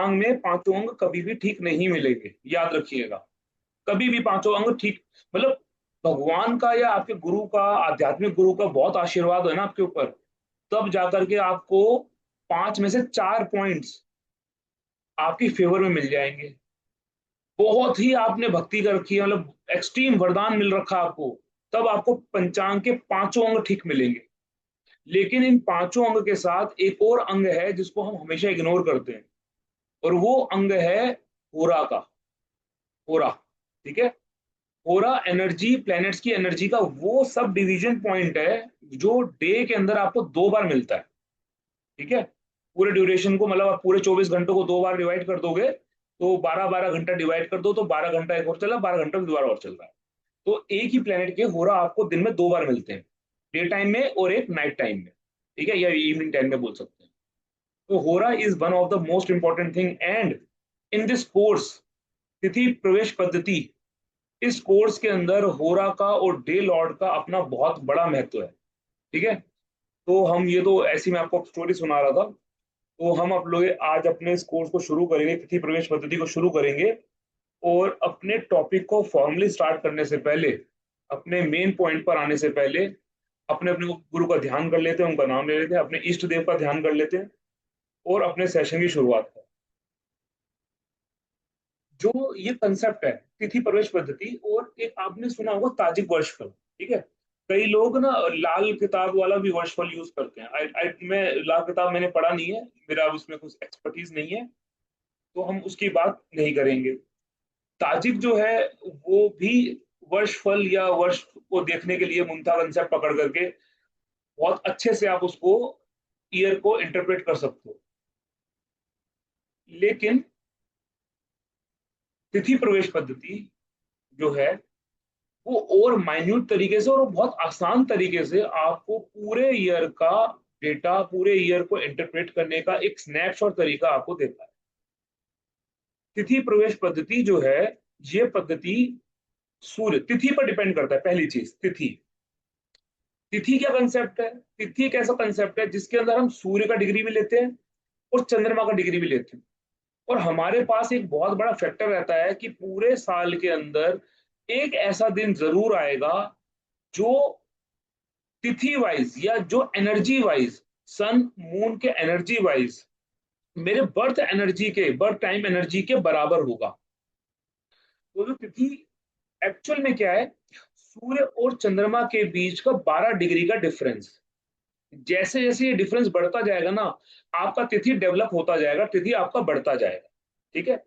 पंचांग में पांचों अंग कभी भी ठीक नहीं मिलेंगे, याद रखिएगा। कभी भी पांचों अंग ठीक, मतलब भगवान का या आपके गुरु का, आध्यात्मिक गुरु का बहुत आशीर्वाद है ना आपके ऊपर, तब जाकर के आपको 5 में से 4 पॉइंट्स आपकी फेवर में मिल जाएंगे। बहुत ही आपने भक्ति कर रखी है, मतलब एक्सट्रीम वरदान मिल रखा आपको, तब आपको पंचांग के पांचों अंग ठीक मिलेंगे। लेकिन इन पांचों अंग के साथ एक और अंग है जिसको हम हमेशा इग्नोर करते हैं, और वो अंग है होरा का। होरा, ठीक है। होरा एनर्जी, प्लैनेट्स की एनर्जी का वो सब डिवीजन पॉइंट है जो डे के अंदर आपको 2 बार मिलता है, ठीक है। पूरे ड्यूरेशन को, मतलब आप पूरे 24 घंटों को 2 बार डिवाइड कर दोगे, तो 12-12 घंटा डिवाइड कर दो, तो 12 घंटा एक और चला, 12 घंटा दोबारा और चल रहा है। तो एक ही प्लेनेट के होरा आपको दिन में 2 बार मिलते हैं, डे टाइम में और एक नाइट टाइम में, ठीक है, या इवनिंग टाइम में बोल सकते हैं। तो होरा is one of the most important thing, and in this course, तिथि प्रवेश पद्धति, इस कोर्स के अंदर होरा का और डे लॉर्ड का अपना बहुत बड़ा महत्व है, ठीक है। तो हम ये तो ऐसी मैं आपको स्टोरी सुना रहा था। तो हम आप लोग आज अपने इस कोर्स को शुरू करेंगे, तिथि प्रवेश पद्धति को शुरू करेंगे। और अपने टॉपिक को फॉर्मली स्टार्ट करने से पहले, अपने मेन पॉइंट पर आने से पहले, अपने अपने गुरु का ध्यान कर लेते हैं, उनका नाम ले लेते हैं, अपने इष्ट देव का ध्यान कर लेते हैं, और अपने सेशन की शुरुआत करें। जो ये कंसेप्ट है तिथि प्रवेश पद्धति, और एक आपने सुना होगा ताजिक वर्षफल, ठीक है। कई लोग ना लाल किताब वाला भी वर्षफल यूज करते हैं। मैं लाल किताब मैंने पढ़ा नहीं है, मेरा उसमें कुछ एक्सपर्टीज नहीं है, तो हम उसकी बात नहीं करेंगे। ताजिक जो है वो भी वर्षफल या वर्ष को देखने के लिए मुंथा कंसेप्ट पकड़ करके बहुत अच्छे से आप उसको, ईयर को इंटरप्रेट कर सकते हो। लेकिन तिथि प्रवेश पद्धति जो है वो और माइन्यूट तरीके से और बहुत आसान तरीके से आपको पूरे ईयर का डेटा, पूरे ईयर को इंटरप्रेट करने का एक स्नैपशॉट तरीका आपको देता है। तिथि प्रवेश पद्धति जो है, ये पद्धति सूर्य तिथि पर डिपेंड करता है। पहली चीज, तिथि। तिथि क्या कंसेप्ट है? तिथि एक ऐसा कंसेप्ट है जिसके अंदर हम सूर्य का डिग्री भी लेते हैं और चंद्रमा का डिग्री भी लेते हैं। और हमारे पास एक बहुत बड़ा फैक्टर रहता है कि पूरे साल के अंदर एक ऐसा दिन जरूर आएगा जो तिथि वाइज या जो एनर्जी वाइज, सन मून के एनर्जी वाइज मेरे बर्थ एनर्जी के, बर्थ टाइम एनर्जी के बराबर होगा। तो जो तिथि एक्चुअल में क्या है, सूर्य और चंद्रमा के बीच का 12 डिग्री का डिफरेंस। जैसे जैसे ये डिफरेंस बढ़ता जाएगा ना, आपका तिथि डेवलप होता जाएगा, तिथि आपका बढ़ता जाएगा, ठीक है।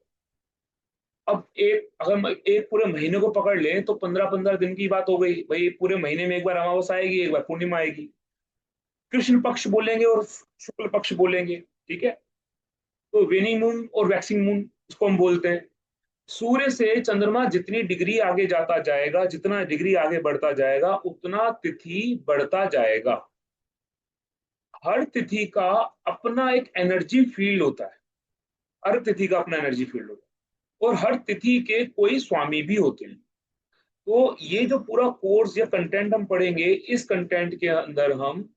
अब एक, अगर हम एक पूरे महीने को पकड़ लें तो 15-15 दिन की बात हो गई भाई। पूरे महीने में एक बार अमावस्या आएगी, एक बार पूर्णिमा आएगी, कृष्ण पक्ष बोलेंगे और शुक्ल पक्ष बोलेंगे, ठीक है। तो वेनिंग मून और वैक्सिंग मून इसको हम बोलते हैं। सूर्य से चंद्रमा जितनी डिग्री आगे जाता जाएगा, जितना डिग्री आगे बढ़ता जाएगा, उतना तिथि बढ़ता जाएगा। हर तिथि का अपना एक एनर्जी फील्ड होता है, हर तिथि का अपना एनर्जी फील्ड होता है, और हर तिथि के कोई स्वामी भी होते हैं। तो ये जो पूरा कोर्स या कंटेंट हम पढ़ेंगे, इस कंटेंट के अंदर हम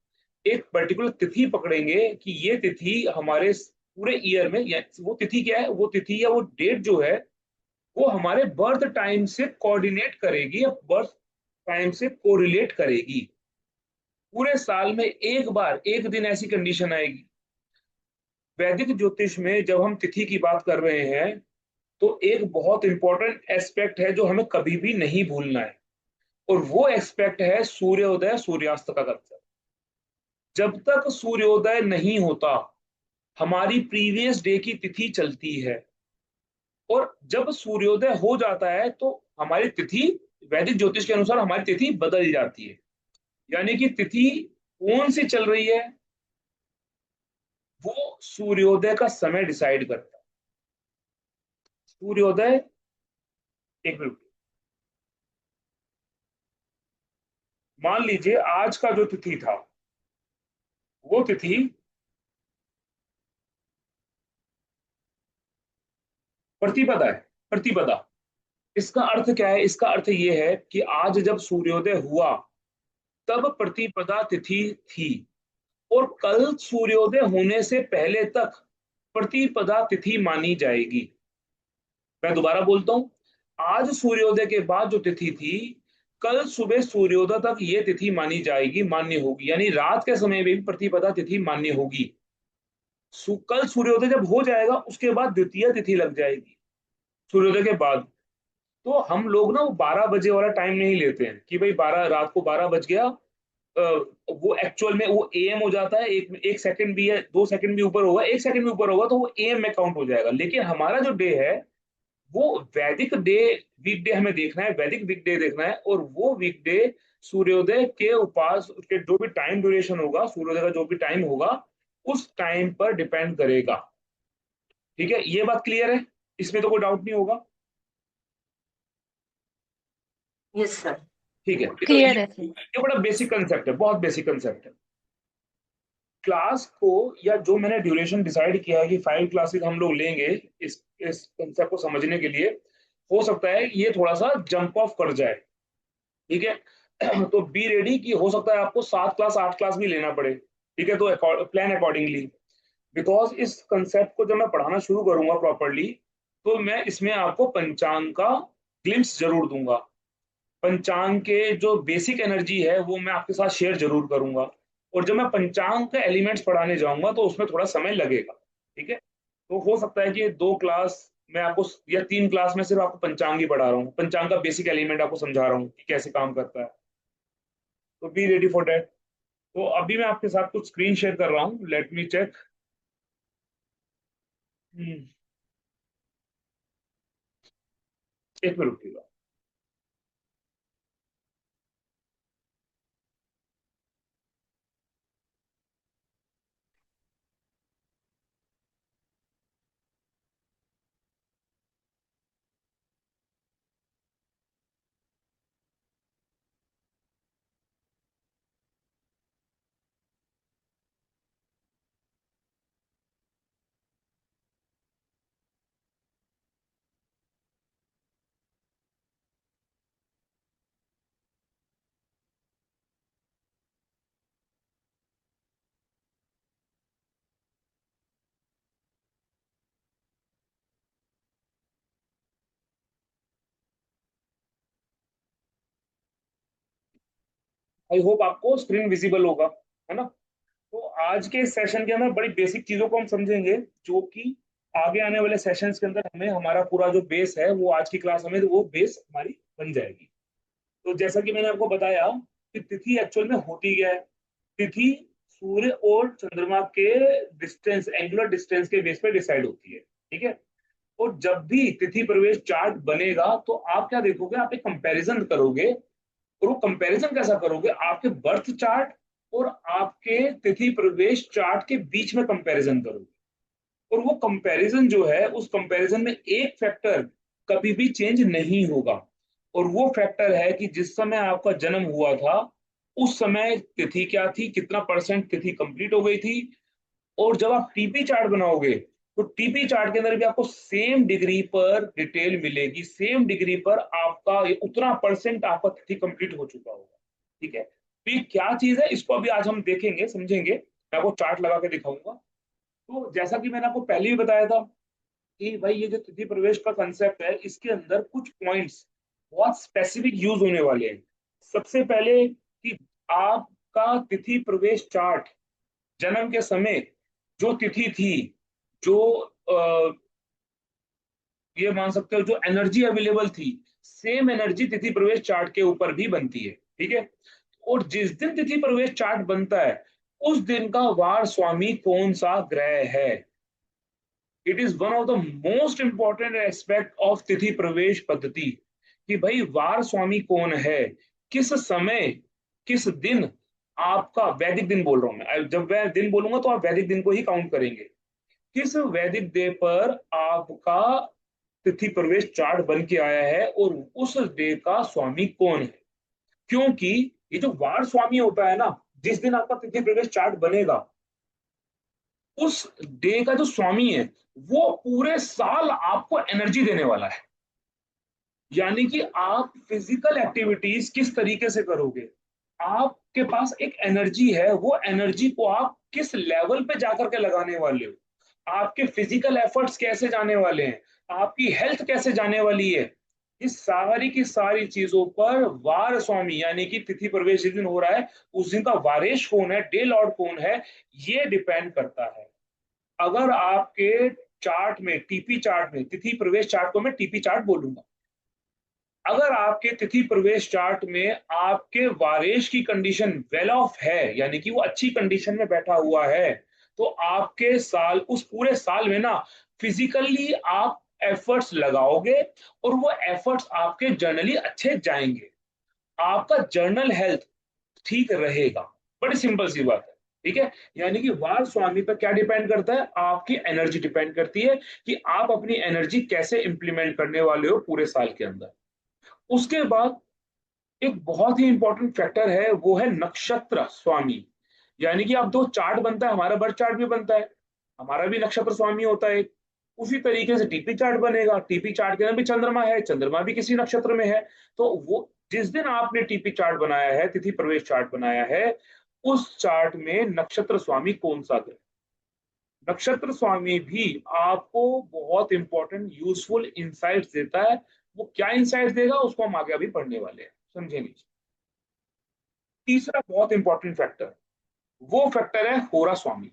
एक पर्टिकुलर तिथि पकड़ेंगे कि ये तिथि हमारे पूरे ईयर में, या वो तिथि क्या है, वो तिथि या वो डेट जो है वो हमारे बर्थ टाइम से कोऑर्डिनेट करेगी या बर्थ टाइम से कोरिलेट करेगी। पूरे साल में एक बार, एक दिन ऐसी कंडीशन आएगी। वैदिक ज्योतिष में जब हम तिथि की बात कर रहे हैं, तो एक बहुत इंपॉर्टेंट एस्पेक्ट है जो हमें कभी भी नहीं भूलना है, और वो एस्पेक्ट है सूर्योदय सूर्यास्त का कंसेप्ट। जब तक सूर्योदय नहीं होता, हमारी प्रीवियस डे की तिथि चलती है, और जब सूर्योदय हो जाता है तो हमारी तिथि, वैदिक ज्योतिष के अनुसार हमारी तिथि बदल जाती है। यानी कि तिथि कौन सी चल रही है, वो सूर्योदय का समय डिसाइड करता है। सूर्योदय, एक मिनट, मान लीजिए आज का जो तिथि था, वो तिथि प्रतिपदा है। प्रतिपदा, इसका अर्थ क्या है? इसका अर्थ ये है कि आज जब सूर्योदय हुआ तब प्रतिपदा तिथि थी, और कल सूर्योदय होने से पहले तक प्रतिपदा तिथि मानी जाएगी। मैं दोबारा बोलता हूं, आज सूर्योदय के बाद जो तिथि थी, कल सुबह सूर्योदय तक ये तिथि मानी जाएगी, मान्य होगी, यानी रात के समय में भी प्रतिपदा तिथि मान्य होगी। कल सूर्योदय जब हो जाएगा उसके बाद द्वितीय तिथि लग जाएगी सूर्योदय के बाद। तो हम लोग ना वो 12 बजे वाला टाइम नहीं लेते हैं कि भाई 12 रात को 12 बज गया, वो एक्चुअल में वो एएम हो जाता है, एक सेकंड भी है, 2 सेकंड भी ऊपर होगा, 1 सेकंड भी ऊपर होगा तो वो एएम में काउंट हो जाएगा। लेकिन हमारा जो डे है वो वैदिक डे, वीकडे हमें देखना है, वैदिक वीकडे देखना है, और वो वीकडे सूर्योदय के उपास उसके जो भी टाइम ड्यूरेशन होगा, सूर्योदय का जो भी टाइम होगा उस टाइम पर डिपेंड करेगा। ठीक है, ये बात क्लियर है, इसमें तो कोई डाउट नहीं होगा। Yes sir. ठीक है, तो क्लियर है सर। ये बड़ा बेसिक कंसेप्ट है, बहुत बेसिक कंसेप्ट है। क्लास को, या जो मैंने ड्यूरेशन डिसाइड किया है कि 5 क्लासेस हम लोग लेंगे इस कंसेप्ट को समझने के लिए, हो सकता है ये थोड़ा सा जंप ऑफ कर जाए। ठीक है, तो बी रेडी कि हो सकता है आपको 7 क्लास 8 क्लास भी लेना पड़े। ठीक है, तो प्लान अकॉर्डिंगली, बिकॉज इस कंसेप्ट को जब मैं पढ़ाना शुरू करूंगा प्रॉपरली, तो मैं इसमें आपको पंचांग का ग्लिम्स जरूर दूंगा। पंचांग के जो बेसिक एनर्जी है वो मैं आपके साथ शेयर जरूर करूंगा। और जब मैं पंचांग के एलिमेंट्स पढ़ाने जाऊंगा तो उसमें थोड़ा समय लगेगा। ठीक है, तो हो सकता है कि 2 क्लास मैं आपको, या 3 क्लास में सिर्फ आपको पंचांग ही पढ़ा रहा हूँ, पंचांग का बेसिक एलिमेंट आपको समझा रहा हूँ कि कैसे काम करता है। तो बी रेडी फॉर दैट। तो अभी मैं आपके साथ कुछ स्क्रीन शेयर कर रहा हूँ, लेट मी चेक। एक मिनट रुकिएगा। आई होप आपको स्क्रीन विजिबल होगा, है ना। तो आज के सेशन के अंदर बड़ी बेसिक चीजों को हम समझेंगे, जो कि आगे आने वाले सेशंस के अंदर हमें हमारा पूरा जो बेस है वो आज की क्लास हमें वो बेस हमारी बन जाएगी। तो जैसा कि मैंने आपको बताया कि तिथि एक्चुअल में होती क्या है। तिथि सूर्य और चंद्रमा के डिस्टेंस, एंगुलर डिस्टेंस के बेस पे डिसाइड होती है। ठीक है, और जब भी तिथि प्रवेश चार्ट बनेगा तो आप क्या देखोगे, आप एक कंपैरिजन करोगे। और वो कंपैरिजन कैसा करोगे, आपके बर्थ चार्ट और आपके तिथि प्रवेश चार्ट के बीच में कंपैरिजन करोगे। और वो कंपैरिजन जो है, उस कंपैरिजन में एक फैक्टर कभी भी चेंज नहीं होगा। और वो फैक्टर है कि जिस समय आपका जन्म हुआ था उस समय तिथि क्या थी, कितना परसेंट तिथि कंप्लीट हो गई थी। और जब आप टीपी चार्ट बनाओगे तो टीपी चार्ट के अंदर भी आपको सेम डिग्री पर डिटेल मिलेगी, सेम डिग्री पर आपका उतना परसेंट आपका तिथि कंप्लीट हो चुका होगा। ठीक है, तो ये क्या चीज है इसको अभी आज हम देखेंगे, समझेंगे, मैं आपको चार्ट लगा के दिखाऊंगा। तो जैसा कि मैंने आपको पहले भी बताया था कि भाई ये जो तिथि प्रवेश का कंसेप्ट है इसके अंदर कुछ पॉइंट्स बहुत स्पेसिफिक यूज होने वाले हैं। सबसे पहले कि आपका तिथि प्रवेश चार्ट जन्म के समय जो तिथि थी, जो ये मान सकते हो जो एनर्जी अवेलेबल थी, सेम एनर्जी तिथि प्रवेश चार्ट के ऊपर भी बनती है। ठीक है, और जिस दिन तिथि प्रवेश चार्ट बनता है उस दिन का वार स्वामी कौन सा ग्रह है, it is one of the most important aspect of तिथि प्रवेश पद्धति। कि भाई वार स्वामी कौन है, किस समय, किस दिन, आपका वैदिक दिन बोल रहा हूं मैं, जब मैं दिन बोलूंगा तो आप वैदिक दिन को ही काउंट करेंगे। किस वैदिक डे पर आपका तिथि प्रवेश चार्ट बन के आया है और उस डे का स्वामी कौन है। क्योंकि ये जो वार स्वामी होता है ना, जिस दिन आपका तिथि प्रवेश चार्ट बनेगा उस डे का जो स्वामी है वो पूरे साल आपको एनर्जी देने वाला है। यानी कि आप फिजिकल एक्टिविटीज किस तरीके से करोगे, आपके पास एक एनर्जी है, वो एनर्जी को आप किस लेवल पे जाकर के लगाने वाले हो, आपके फिजिकल एफर्ट्स कैसे जाने वाले हैं, आपकी हेल्थ कैसे जाने वाली है, इस सारी की सारी चीजों पर वार स्वामी यानी कि तिथि प्रवेश जिस दिन हो रहा है उस दिन का वारेश कौन है, डे लॉर्ड कौन है, ये डिपेंड करता है। अगर आपके चार्ट में, टीपी चार्ट में, तिथि प्रवेश चार्ट को मैं टीपी चार्ट बोलूंगा, अगर आपके तिथि प्रवेश चार्ट में आपके वारेश की कंडीशन वेल ऑफ है यानी कि वो अच्छी कंडीशन में बैठा हुआ है, तो आपके साल, उस पूरे साल में ना फिजिकली आप एफर्ट्स लगाओगे और वो एफर्ट्स आपके जर्नली अच्छे जाएंगे, आपका जर्नल हेल्थ ठीक रहेगा। बड़ी सिंपल सी बात है। ठीक है, यानी कि वार स्वामी पर क्या डिपेंड करता है, आपकी एनर्जी डिपेंड करती है कि आप अपनी एनर्जी कैसे इंप्लीमेंट करने वाले हो पूरे साल के अंदर। उसके बाद एक बहुत ही इंपॉर्टेंट फैक्टर है, वो है नक्षत्र स्वामी। यानी कि अब दो चार्ट बनता है, हमारा बर्थ चार्ट भी बनता है, हमारा भी नक्षत्र स्वामी होता है। उसी तरीके से टीपी चार्ट बनेगा, टीपी चार्ट के अंदर भी चंद्रमा है, चंद्रमा भी किसी नक्षत्र में है। तो वो जिस दिन आपने टीपी चार्ट बनाया है, तिथि प्रवेश चार्ट बनाया है, उस चार्ट में नक्षत्र स्वामी कौन सा ग्रह, नक्षत्र स्वामी भी आपको बहुत इंपॉर्टेंट यूजफुल इंसाइट्स देता है। वो क्या इंसाइट्स देगा उसको हम आगे अभी पढ़ने वाले हैं, समझेंगे। तीसरा बहुत इंपॉर्टेंट फैक्टर, वो फैक्टर है होरा स्वामी।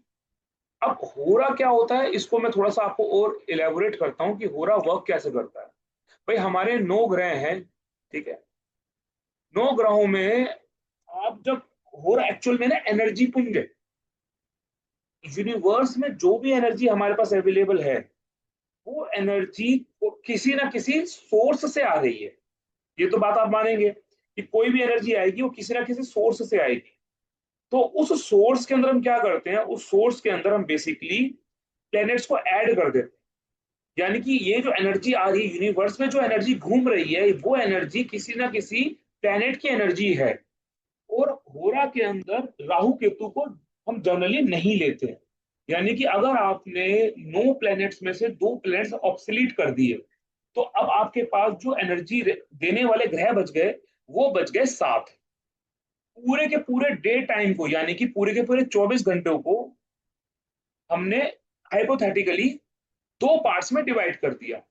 अब होरा क्या होता है इसको मैं थोड़ा सा आपको और इलेबोरेट करता हूं कि होरा वर्क कैसे करता है। भाई हमारे 9 ग्रह हैं, ठीक है, 9 ग्रहों में आप जब, होरा एक्चुअल में ना एनर्जी पुंज है, यूनिवर्स में जो भी एनर्जी हमारे पास अवेलेबल है वो एनर्जी किसी ना किसी सोर्स से आ रही है। ये तो बात आप मानेंगे कि कोई भी एनर्जी आएगी वो किसी ना किसी सोर्स से आएगी। तो उस सोर्स के अंदर हम क्या करते हैं, उस सोर्स के अंदर हम बेसिकली प्लैनेट्स को ऐड कर देते हैं। यानी कि ये जो एनर्जी आ रही है, यूनिवर्स में जो एनर्जी घूम रही है, वो एनर्जी किसी ना किसी प्लैनेट की एनर्जी है। और होरा के अंदर राहु केतु को हम जनरली नहीं लेते हैं। यानी कि अगर आपने 9 प्लैनेट्स में से 2 प्लैनेट्स ऑब्सोलीट कर दिए, तो अब आपके पास जो एनर्जी देने वाले ग्रह बच गए, वो बच गए 7। पूरे के पूरे डे टाइम को यानी कि पूरे के पूरे 24 घंटों को हमने हाइपोथेटिकली 2 पार्ट्स में डिवाइड कर दिया,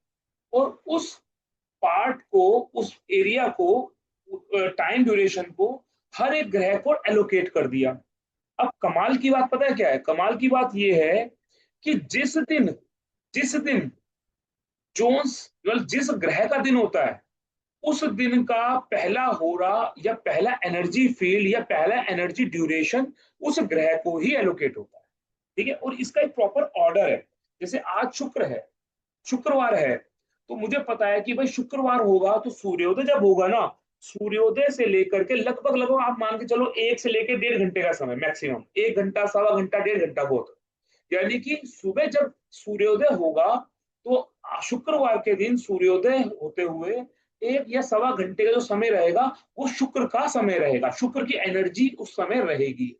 और उस पार्ट को, उस एरिया को, टाइम ड्यूरेशन को हर एक ग्रह को एलोकेट कर दिया। अब कमाल की बात पता है क्या है, कमाल की बात यह है कि जिस दिन जोन्स, मतलब जिस ग्रह का दिन होता है, उस दिन का पहला होरा या पहला एनर्जी फील्ड या पहला एनर्जी ड्यूरेशन उस ग्रह को ही एलोकेट होता है। ठीक है, और इसका एक प्रॉपर ऑर्डर है। जैसे आज शुक्र है, शुक्रवार है, तो मुझे पता है कि भाई शुक्रवार होगा तो सूर्योदय जब होगा ना, सूर्योदय से लेकर के लगभग लगभग आप मान के चलो 1 से लेकर 1.5 घंटे का समय, मैक्सिमम 1 घंटा, सवा घंटा, 1.5 घंटा बहुत। यानी कि सुबह जब सूर्योदय होगा तो शुक्रवार के दिन सूर्योदय होते हुए 1 या सवा घंटे का जो समय रहेगा, वो शुक्र का समय रहेगा, शुक्र की एनर्जी उस समय रहेगी।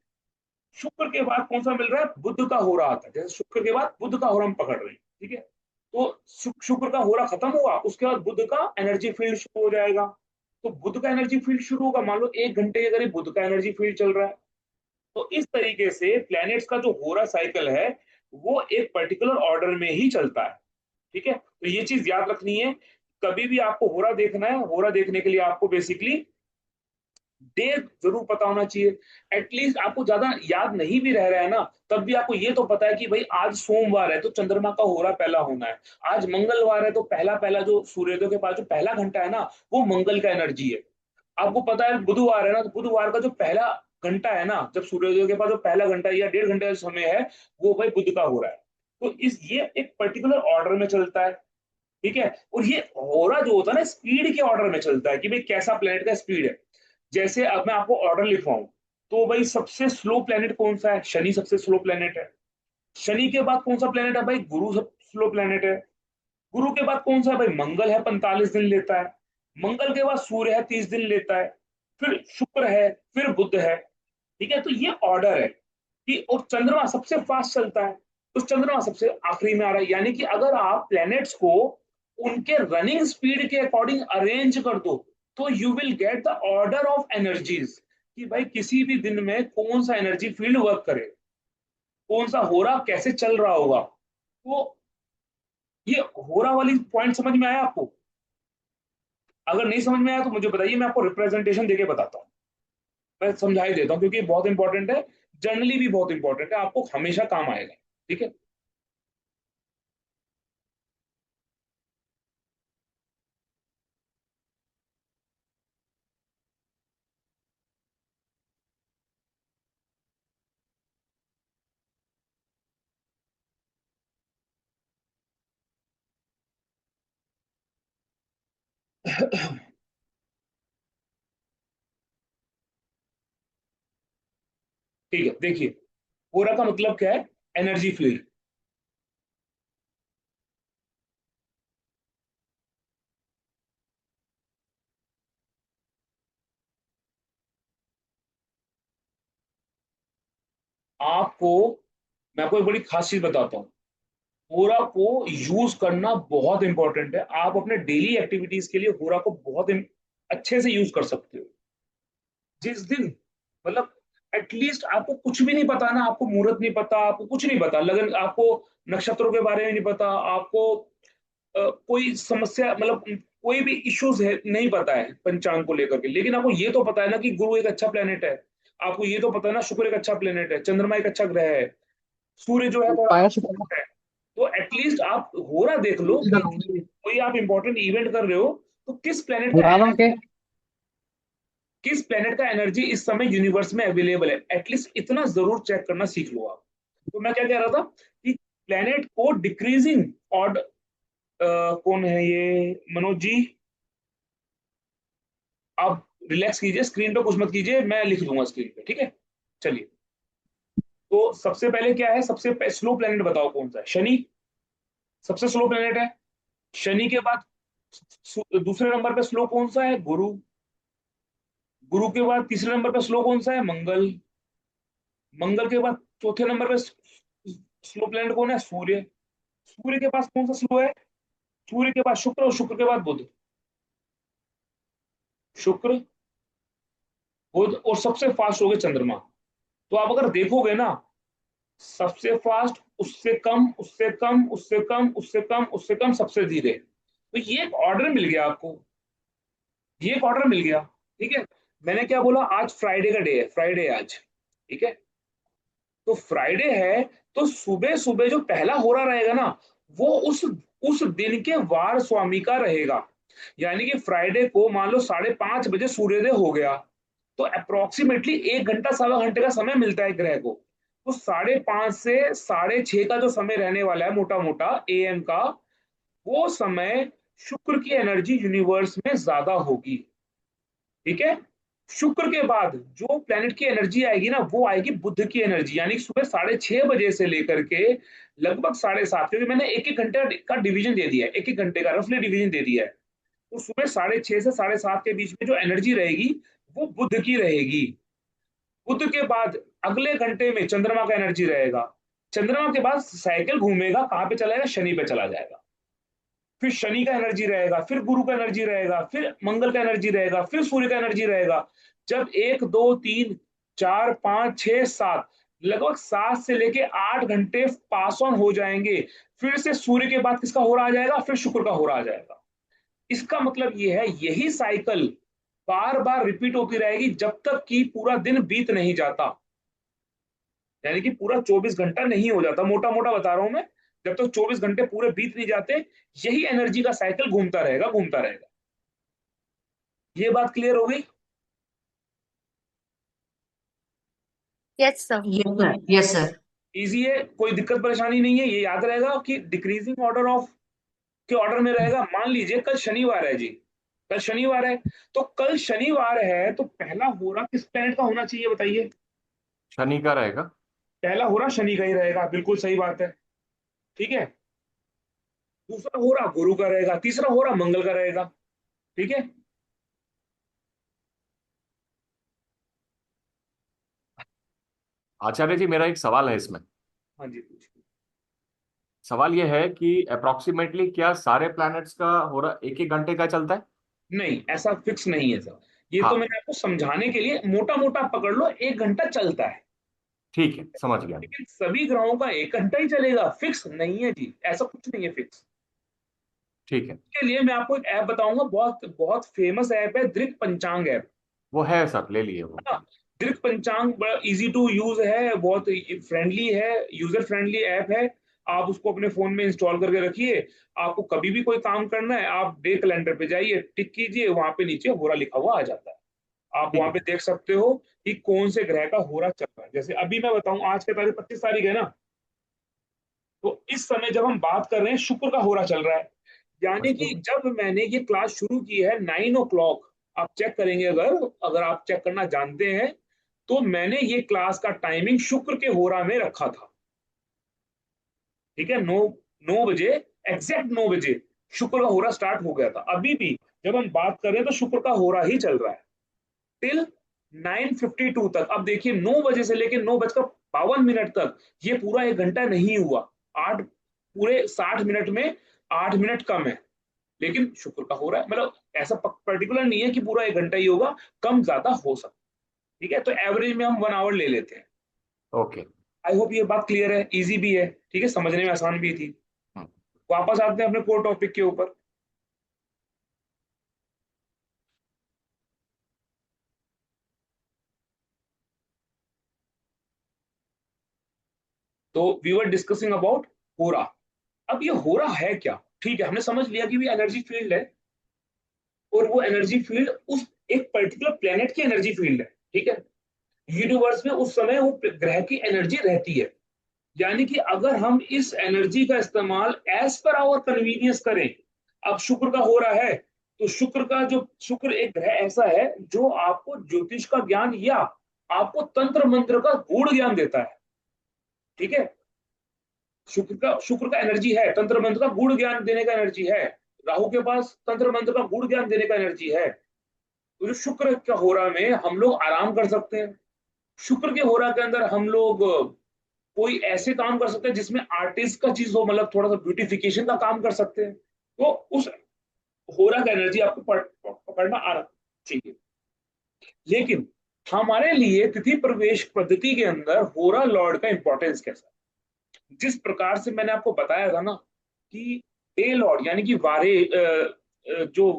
शुक्र के बाद कौन सा मिल रहा है, बुध का हो रहा था, जैसे शुक्र के बाद बुध का हो रहा हम पकड़ रहे हैं। ठीक है, तो शुक्र का हो रहा खत्म हुआ, उसके बाद बुध का एनर्जी फील्ड शुरू हो जाएगा। तो बुध का एनर्जी फील्ड शुरू होगा, मान लो 1 घंटे के करीब बुध का एनर्जी फील्ड चल रहा है। तो इस तरीके से प्लैनेट्स का जो होरा साइकिल है वो एक पर्टिकुलर ऑर्डर में ही चलता है। ठीक है, तो ये चीज याद रखनी है। कभी भी आपको होरा देखना है, होरा देखने के लिए आपको बेसिकली डे जरूर पता होना चाहिए। एटलीस्ट आपको ज्यादा याद नहीं भी रह रहा है ना, तब भी आपको ये तो पता है कि भाई आज सोमवार है तो चंद्रमा का होरा पहला होना है, आज मंगलवार है तो पहला पहला जो सूर्योदय के पास जो पहला घंटा है ना, वो मंगल का एनर्जी है। आपको पता है बुधवार है ना, तो बुधवार का जो पहला घंटा है ना, जब सूर्योदय के पास जो पहला घंटा या 1.5 घंटे का समय है, वो भाई बुध का हो रहा है। तो इस ये एक पर्टिकुलर ऑर्डर में चलता है। ठीक है, और ये होरा जो होता है ना, स्पीड के ऑर्डर में चलता है कि भाई कैसा प्लेनेट का स्पीड है। जैसे अब मैं आपको ऑर्डर लिखवाऊं, तो भाई सबसे स्लो प्लेनेट कौन सा है, शनि सबसे स्लो प्लेनेट है। शनि के बाद कौन सा प्लेनेट है भाई, गुरु सब स्लो प्लेनेट है। गुरु के बाद कौन सा है भाई, मंगल है, 45 दिन लेता है। मंगल के बाद सूर्य है, 30 दिन लेता है। फिर शुक्र है, फिर बुध है। ठीक है, तो ये ऑर्डर है कि, और चंद्रमा सबसे फास्ट चलता है, तो चंद्रमा सबसे आखिरी में आ रहा है। यानी कि अगर आप प्लैनेट्स को उनके रनिंग स्पीड के अकॉर्डिंग अरेंज कर दो, तो you will get the order of energies कि भाई किसी भी दिन में कौन सा एनर्जी फील्ड वर्क करे, कौन सा हो रहा, कैसे चल रहा होगा। तो ये होरा वाली पॉइंट समझ में आया आपको? अगर नहीं समझ में आया तो मुझे बताइए, मैं आपको रिप्रेजेंटेशन देके बताता हूँ। मैं समझा ही देता हूँ क्योंकि बहुत इंपॉर्टेंट है, जनरली भी बहुत इंपॉर्टेंट है, आपको हमेशा काम आएगा। ठीक है। ठीक है, देखिए, होरा का मतलब क्या है? Energy field. आपको मैं आपको एक बड़ी खास चीज बताता हूँ। होरा को यूज करना बहुत इंपॉर्टेंट है। आप अपने डेली एक्टिविटीज के लिए होरा को बहुत अच्छे से यूज कर सकते हो। जिस दिन, मतलब, एटलीस्ट आपको कुछ भी नहीं पता ना, आपको मुहूर्त नहीं पता, आपको कुछ नहीं पता, लगन आपको नक्षत्रों के बारे में नहीं पता, आपको कोई समस्या, मतलब कोई भी इश्यूज है नहीं पता है पंचांग को लेकर के, लेकिन आपको ये तो पता है ना कि गुरु एक अच्छा प्लेनेट है। आपको ये तो पता है ना, शुक्र एक अच्छा प्लेनेट है, चंद्रमा एक अच्छा ग्रह है, सूर्य जो है थोड़ा पाया से कमजोर है। तो एटलीस्ट आप होरा देख लो कि कोई आप इंपॉर्टेंट इवेंट कर रहे हो, तो पुराणों के किस प्लेनेट का एनर्जी इस समय यूनिवर्स में अवेलेबल है, एटलीस्ट इतना जरूर चेक करना सीख लो आप। तो मैं क्या कह रहा था कि प्लेनेट को डिक्रीजिंग ऑड, कौन है ये, मनोज जी? आप रिलैक्स कीजिए, स्क्रीन पे कुछ मत कीजिए, मैं लिख दूंगा स्क्रीन पे, ठीक है? चलिए। तो सबसे पहले क्या है, सबसे स्लो प्लेनेट बताओ कौन सा है? शनि सबसे स्लो प्लेनेट है। शनि के बाद दूसरे नंबर पे स्लो कौन सा है? गुरु। गुरु के बाद तीसरे नंबर पे स्लो कौन सा है? मंगल। मंगल के बाद चौथे नंबर पे स्लो प्लेनेट कौन है? सूर्य। सूर्य के पास कौन सा स्लो है? सूर्य के बाद शुक्र, और शुक्र के बाद बुध। शुक्र, बुध, और सबसे फास्ट हो गए चंद्रमा। तो आप अगर देखोगे ना, सबसे फास्ट, उससे कम, उससे कम, उससे कम, उससे कम, उससे कम, सबसे धीरे। तो ये एक ऑर्डर मिल गया आपको, ये एक ऑर्डर मिल गया। ठीक है। मैंने क्या बोला, आज फ्राइडे का डे है, फ्राइडे आज। ठीक है। तो फ्राइडे है, तो सुबह सुबह जो पहला हो रहा रहेगा ना, वो उस दिन के वार स्वामी का रहेगा। यानी कि फ्राइडे को मान लो 5:30 बजे सूर्योदय हो गया, तो अप्रोक्सीमेटली 1 घंटा 1.25 घंटे का समय मिलता है ग्रह को। तो 5:30 से 6:30 का जो समय रहने वाला है, मोटा मोटा एएम का, वो समय शुक्र की एनर्जी यूनिवर्स में ज्यादा होगी। ठीक है। शुक्र के बाद जो प्लेनेट की एनर्जी आएगी ना, वो आएगी बुध की एनर्जी, यानी सुबह 6:30 बजे से लेकर के लगभग 7:30, क्योंकि मैंने एक एक घंटे का डिवीजन दे दिया है, एक एक घंटे का रफली डिवीजन दे दिया है। तो सुबह 6:30 से 7:30 के बीच में जो एनर्जी रहेगी, वो बुध की रहेगी। बुध के बाद अगले घंटे में चंद्रमा का एनर्जी रहेगा। चंद्रमा के बाद साइकिल घूमेगा, कहां पे चलाएगा? शनि पे चला जाएगा। फिर शनि का एनर्जी रहेगा, फिर गुरु का एनर्जी रहेगा, फिर मंगल का एनर्जी रहेगा, फिर सूर्य का एनर्जी रहेगा। जब 1 2 3 4 5 6 7, लगभग 7 से लेके 8 घंटे पास ऑन हो जाएंगे, फिर से सूर्य के बाद किसका हो रहा आ जाएगा? फिर शुक्र का हो रहा आ जाएगा। इसका मतलब ये है, यही साइकिल बार बार रिपीट होती रहेगी जब तक कि पूरा दिन बीत नहीं जाता। यानी कि पूरा 24 घंटा नहीं हो जाता, मोटा मोटा बता रहा हूं मैं। जब तक 24 घंटे पूरे बीत नहीं जाते, यही एनर्जी का साइकिल घूमता रहेगा, घूमता रहेगा। ये बात क्लियर हो गई? Yes sir. Yes sir, yes sir. Easy है, कोई दिक्कत परेशानी नहीं है। ये याद रहेगा कि डिक्रीजिंग ऑर्डर ऑफ के ऑर्डर में रहेगा। मान लीजिए कल शनिवार है जी, कल शनिवार है, तो कल शनिवार है तो पहला होरा किस प्लेनेट का होना चाहिए बताइए? शनि का रहेगा। पहला होरा शनि का ही रहेगा, बिल्कुल सही बात है। ठीक है। दूसरा होरा गुरु का रहेगा, तीसरा होरा मंगल का रहेगा। ठीक है। आचार्य जी, मेरा एक सवाल है इसमें। हाँ जी, पूछिए। सवाल यह है कि अप्रोक्सीमेटली क्या सारे प्लैनेट्स का हो रहा एक एक घंटे का चलता है? नहीं, ऐसा फिक्स नहीं है सर। ये तो हाँ। मैंने आपको समझाने के लिए मोटा मोटा पकड़ लो, 1 घंटा चलता है। ठीक है, समझ गया। लेकिन सभी ग्रहों का 1 घंटा ही चलेगा, फिक्स नहीं है जी, ऐसा कुछ नहीं है फिक्स। ठीक है। के लिए मैं आपको एक ऐप बताऊंगा, बहुत बहुत फेमस ऐप है, दृक पंचांग ऐप। वो है सर, ले लिए वो। हाँ, दृक पंचांग बड़ा इजी टू यूज है, बहुत फ्रेंडली है, यूजर फ्रेंडली ऐप है। आप उसको अपने फोन में इंस्टॉल करके रखिए। आपको कभी भी कोई काम करना है, आप डे कैलेंडर पे जाइए, टिक कीजिए, वहां पे नीचे होरा लिखा हुआ आ जाता है। आप ठीक वहां है। पे देख सकते हो कि कौन से ग्रह का होरा चल रहा है। जैसे अभी मैं बताऊं, आज के तारीख 25 तारीख है ना, तो इस समय जब हम बात कर रहे हैं, शुक्र का होरा चल रहा है। यानी अच्छा। कि जब मैंने ये क्लास शुरू की है 9 o'clock, आप चेक करेंगे, अगर अगर आप चेक करना जानते हैं, तो मैंने ये क्लास का टाइमिंग शुक्र के होरा में रखा था। ठीक है, 9 9 बजे, एग्जैक्ट 9 बजे शुक्र का होरा स्टार्ट हो गया था। अभी भी जब हम बात कर रहे हैं तो शुक्र का होरा ही चल रहा है टिल 9:52 तक। अब देखिए, 9 बजे से लेकर 9:52 तक ये पूरा 1 घंटा नहीं हुआ। आठ पूरे 60 मिनट में 8 मिनट कम है, लेकिन शुक्र का हो रहा है। मतलब ऐसा पर्टिकुलर नहीं है कि पूरा 1 घंटा ही होगा, कम ज्यादा हो सकता है। ठीक है, तो एवरेज में हम 1 आवर ले लेते हैं। ओके। आई होप ये बात क्लियर है, इजी भी है, ठीक है, समझने में आसान भी थी। हम्म। वापस आते हैं अपने कोर टॉपिक के ऊपर। तो वी वर डिस्कसिंग अबाउट होरा। अब ये होरा है क्या? ठीक है, हमने समझ लिया कि भी एनर्जी फील्ड है, और वो एनर्जी फील्ड उस एक पर्टिकुलर प्लेनेट की एनर्जी फील्ड है। ठीक है, यूनिवर्स में उस समय वो ग्रह की एनर्जी रहती है। यानी कि अगर हम इस एनर्जी का इस्तेमाल एज पर आवर कन्वीनियंस करें, अब शुक्र का हो रहा है, तो शुक्र एक ग्रह ऐसा है जो आपको ज्योतिष का ज्ञान या आपको तंत्र मंत्र का गूढ़ ज्ञान देता है। ठीक है, शुक्र का एनर्जी है, तंत्र मंत्र का गूढ़ ज्ञान देने का एनर्जी है। राहु के पास तंत्र मंत्र का गूढ़ ज्ञान देने का एनर्जी है। तो जो शुक्र का होरा में हम लोग आराम कर सकते हैं। शुक्र के होरा के अंदर हम लोग कोई ऐसे काम कर सकते हैं जिसमें आर्टिस्ट का चीज हो, मतलब थोड़ा सा ब्यूटिफिकेशन का काम कर सकते हैं। तो उस होरा का एनर्जी आपको पकड़ना आना चाहिए। लेकिन हमारे लिए तिथि प्रवेश पद्धति के अंदर होरा लॉर्ड का इंपॉर्टेंस कैसा है? जिस प्रकार से मैंने आपको बताया था ना कि डे लॉर्ड यानी कि जो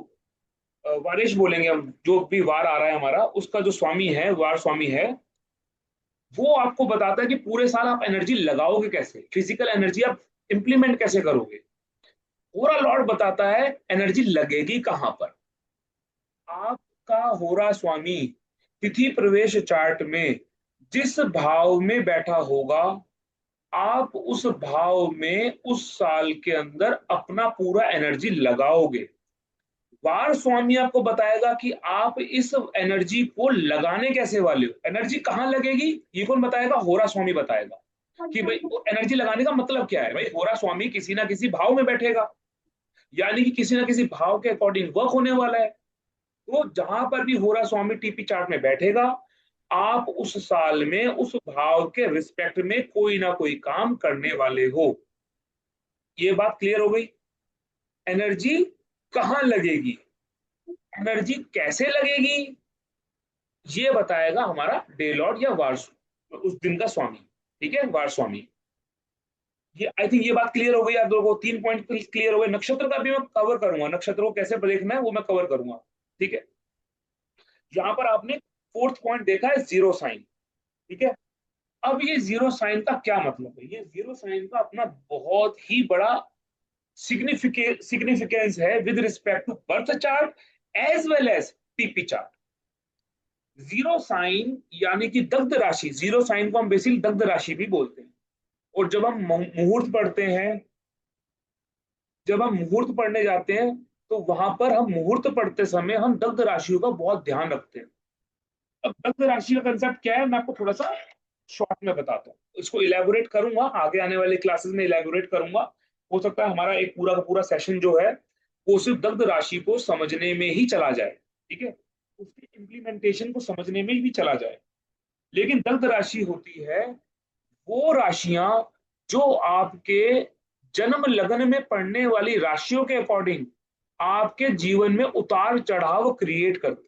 वारेश बोलेंगे हम, जो भी वार आ रहा है हमारा, उसका जो स्वामी है, वार स्वामी है, वो आपको बताता है कि पूरे साल आप एनर्जी लगाओगे कैसे, फिजिकल एनर्जी आप इंप्लीमेंट कैसे करोगे। होरा लॉर्ड बताता है एनर्जी लगेगी कहां पर। आपका होरा स्वामी तिथि प्रवेश चार्ट में जिस भाव में बैठा होगा, आप उस भाव में उस साल के अंदर अपना पूरा एनर्जी लगाओगे। वार स्वामी आपको बताएगा कि आप इस एनर्जी को लगाने कैसे वाले हो, एनर्जी कहां लगेगी, ये कौन बताएगा? होरा स्वामी बताएगा कि भाई एनर्जी लगाने का मतलब क्या है। भाई होरा स्वामी किसी ना किसी भाव में बैठेगा, यानी कि किसी ना किसी भाव के अकॉर्डिंग वर्क होने वाला है। तो जहां पर भी होरा स्वामी टीपी चार्ट में बैठेगा, आप उस साल में उस भाव के रिस्पेक्ट में कोई ना कोई काम करने वाले हो। ये बात क्लियर हो गई? एनर्जी कहां लगेगी, एनर्जी कैसे लगेगी, ये बताएगा हमारा डे लॉर्ड या वार, उस दिन का स्वामी। ठीक है, वार स्वामी। ये आई थिंक ये बात क्लियर हो गई आप लोगों को, 3 पॉइंट क्लियर हो गए। नक्षत्र का भी मैं कवर करूंगा, नक्षत्र को कैसे देखना है वो मैं कवर करूंगा। ठीक है, यहां पर आपने फोर्थ पॉइंट देखा है, जीरो साइन। ठीक है, अब ये जीरो साइन का क्या मतलब है? ये जीरो साइन का अपना बहुत ही बड़ा सिग्निफिकेंस है with respect to birth chart as well as TP chart. Zero sign यानी कि दग्ध राशि, जीरो साइन को हम बेसिकली दग्ध राशि भी बोलते हैं। और जब हम मुहूर्त पढ़ते हैं, जब हम मुहूर्त पढ़ने जाते हैं, तो वहां पर हम मुहूर्त पढ़ते समय हम दग्ध राशियों का बहुत ध्यान रखते हैं। अब दग्ध राशि का कंसेप्ट क्या है, मैं आपको थोड़ा सा शॉर्ट में बताता हूँ। इसको इलेबोरेट करूंगा आगे आने वाले क्लासेस में, इलेबोरेट करूंगा। हो सकता है हमारा एक पूरा का पूरा सेशन जो है वो सिर्फ दग्ध राशि को समझने में ही चला जाए। ठीक है, उसकी इम्प्लीमेंटेशन को समझने में ही चला जाए। लेकिन दग्ध राशि होती है वो राशियां जो आपके जन्म लग्न में पड़ने वाली राशियों के अकॉर्डिंग आपके जीवन में उतार चढ़ाव क्रिएट करती।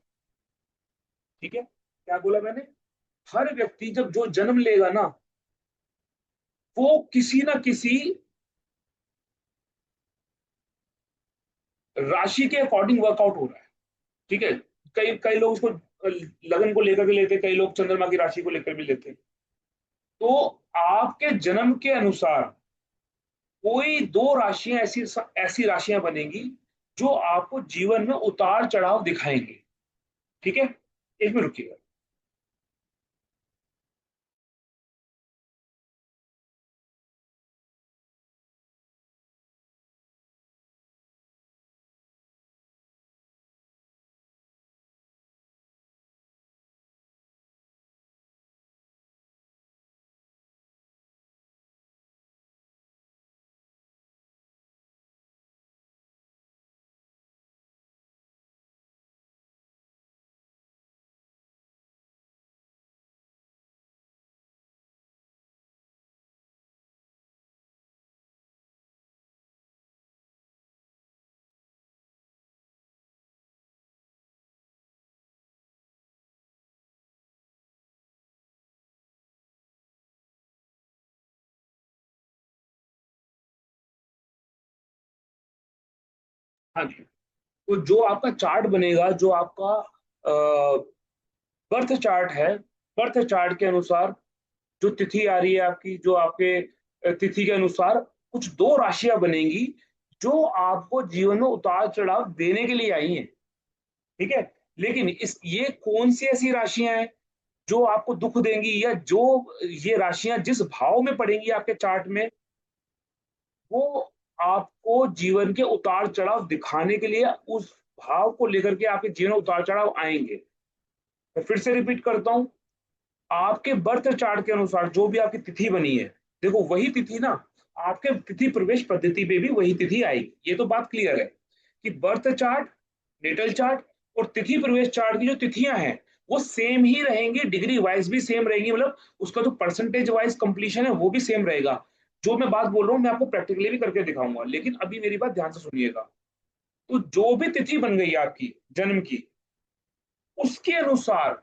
ठीक है, क्या बोला मैंने? हर व्यक्ति जब जो जन्म लेगा ना, वो किसी ना किसी राशि के अकॉर्डिंग वर्कआउट हो रहा है। ठीक है, कई कई लोग उसको लगन को लेकर के लेते हैं, कई लोग चंद्रमा की राशि को लेकर भी लेते हैं। तो आपके जन्म के अनुसार कोई दो राशियां ऐसी ऐसी राशियां बनेंगी जो आपको जीवन में उतार चढ़ाव दिखाएंगे। ठीक है, एक मिनट रुकिएगा। हाँ जी, तो जो आपका चार्ट बनेगा, जो आपका बर्थ चार्ट है, बर्थ चार्ट के अनुसार जो तिथि आ रही है आपकी, जो आपके तिथि के अनुसार कुछ दो राशियां बनेंगी जो आपको जीवन में उतार चढ़ाव देने के लिए आई हैं। ठीक है, लेकिन इस ये कौन सी ऐसी राशियां हैं जो आपको दुख देंगी, या जो ये राशियां जिस भाव में पड़ेंगी आपके चार्ट में, वो आपको जीवन के उतार चढ़ाव दिखाने के लिए उस भाव को लेकर के आपके जीवन में उतार चढ़ाव आएंगे। मैं फिर से रिपीट करता हूं, आपके बर्थ चार्ट के अनुसार जो भी आपकी तिथि बनी है, देखो वही तिथि ना, आपके तिथि प्रवेश पद्धति पे भी वही तिथि आएगी। ये तो बात क्लियर है कि बर्थ चार्ट, नेटल चार्ट और तिथि प्रवेश चार्ट की जो तिथियां हैं वो सेम ही रहेंगी, डिग्री वाइज भी सेम रहेंगी, मतलब उसका जो परसेंटेज वाइज कंप्लीशन है वो भी सेम रहेगा। जो मैं बात बोल रहा हूँ मैं आपको प्रैक्टिकली भी करके दिखाऊंगा, लेकिन अभी मेरी बात ध्यान से सुनिएगा। तो जो भी तिथि बन गई आपकी जन्म की, उसके अनुसार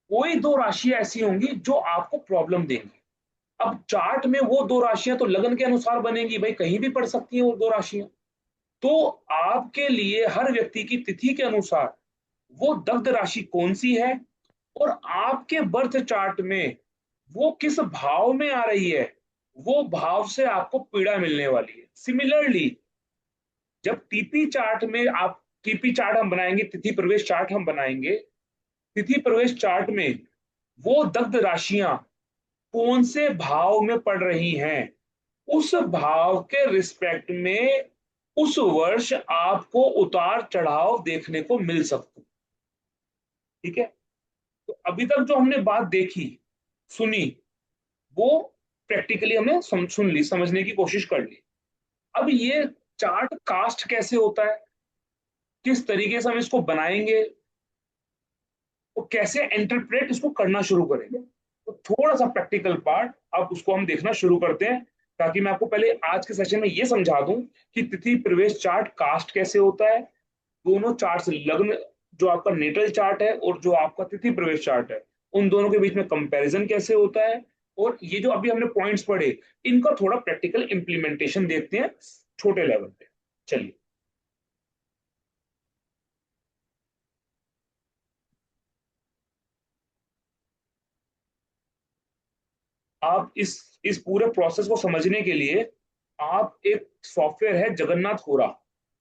कोई दो राशियां ऐसी होंगी जो आपको प्रॉब्लम देंगी। अब चार्ट में वो दो राशियां तो लगन के अनुसार बनेंगी, भाई कहीं भी पड़ सकती हैं वो दो राशियां। तो आपके लिए हर व्यक्ति की तिथि के अनुसार वो दग्ध राशि कौन सी है और आपके बर्थ चार्ट में वो किस भाव में आ रही है, वो भाव से आपको पीड़ा मिलने वाली है। सिमिलरली जब टीपी चार्ट में आप, टीपी चार्ट हम बनाएंगे, तिथि प्रवेश चार्ट हम बनाएंगे, तिथि प्रवेश चार्ट में वो दग्ध राशियां कौन से भाव में पड़ रही हैं, उस भाव के रिस्पेक्ट में उस वर्ष आपको उतार चढ़ाव देखने को मिल सकता है। ठीक है, तो अभी तक जो हमने बात देखी सुनी वो प्रैक्टिकली हमने सुन ली, समझने की कोशिश कर ली। अब ये चार्ट कास्ट कैसे होता है, किस तरीके से हम इसको बनाएंगे, तो कैसे इंटरप्रेट इसको करना शुरू करेंगे, तो थोड़ा सा प्रैक्टिकल पार्ट अब उसको हम देखना शुरू करते हैं, ताकि मैं आपको पहले आज के सेशन में ये समझा दूं कि तिथि प्रवेश चार्ट कास्ट कैसे होता है, दोनों चार्ट से लग्न, जो आपका नेटल चार्ट है और जो आपका तिथि प्रवेश चार्ट है, उन दोनों के बीच में कंपैरिजन कैसे होता है, और ये जो अभी हमने पॉइंट्स पढ़े इनका थोड़ा प्रैक्टिकल इंप्लीमेंटेशन देखते हैं छोटे लेवल पे। चलिए, आप इस पूरे प्रोसेस को समझने के लिए आप, एक सॉफ्टवेयर है जगन्नाथ होरा,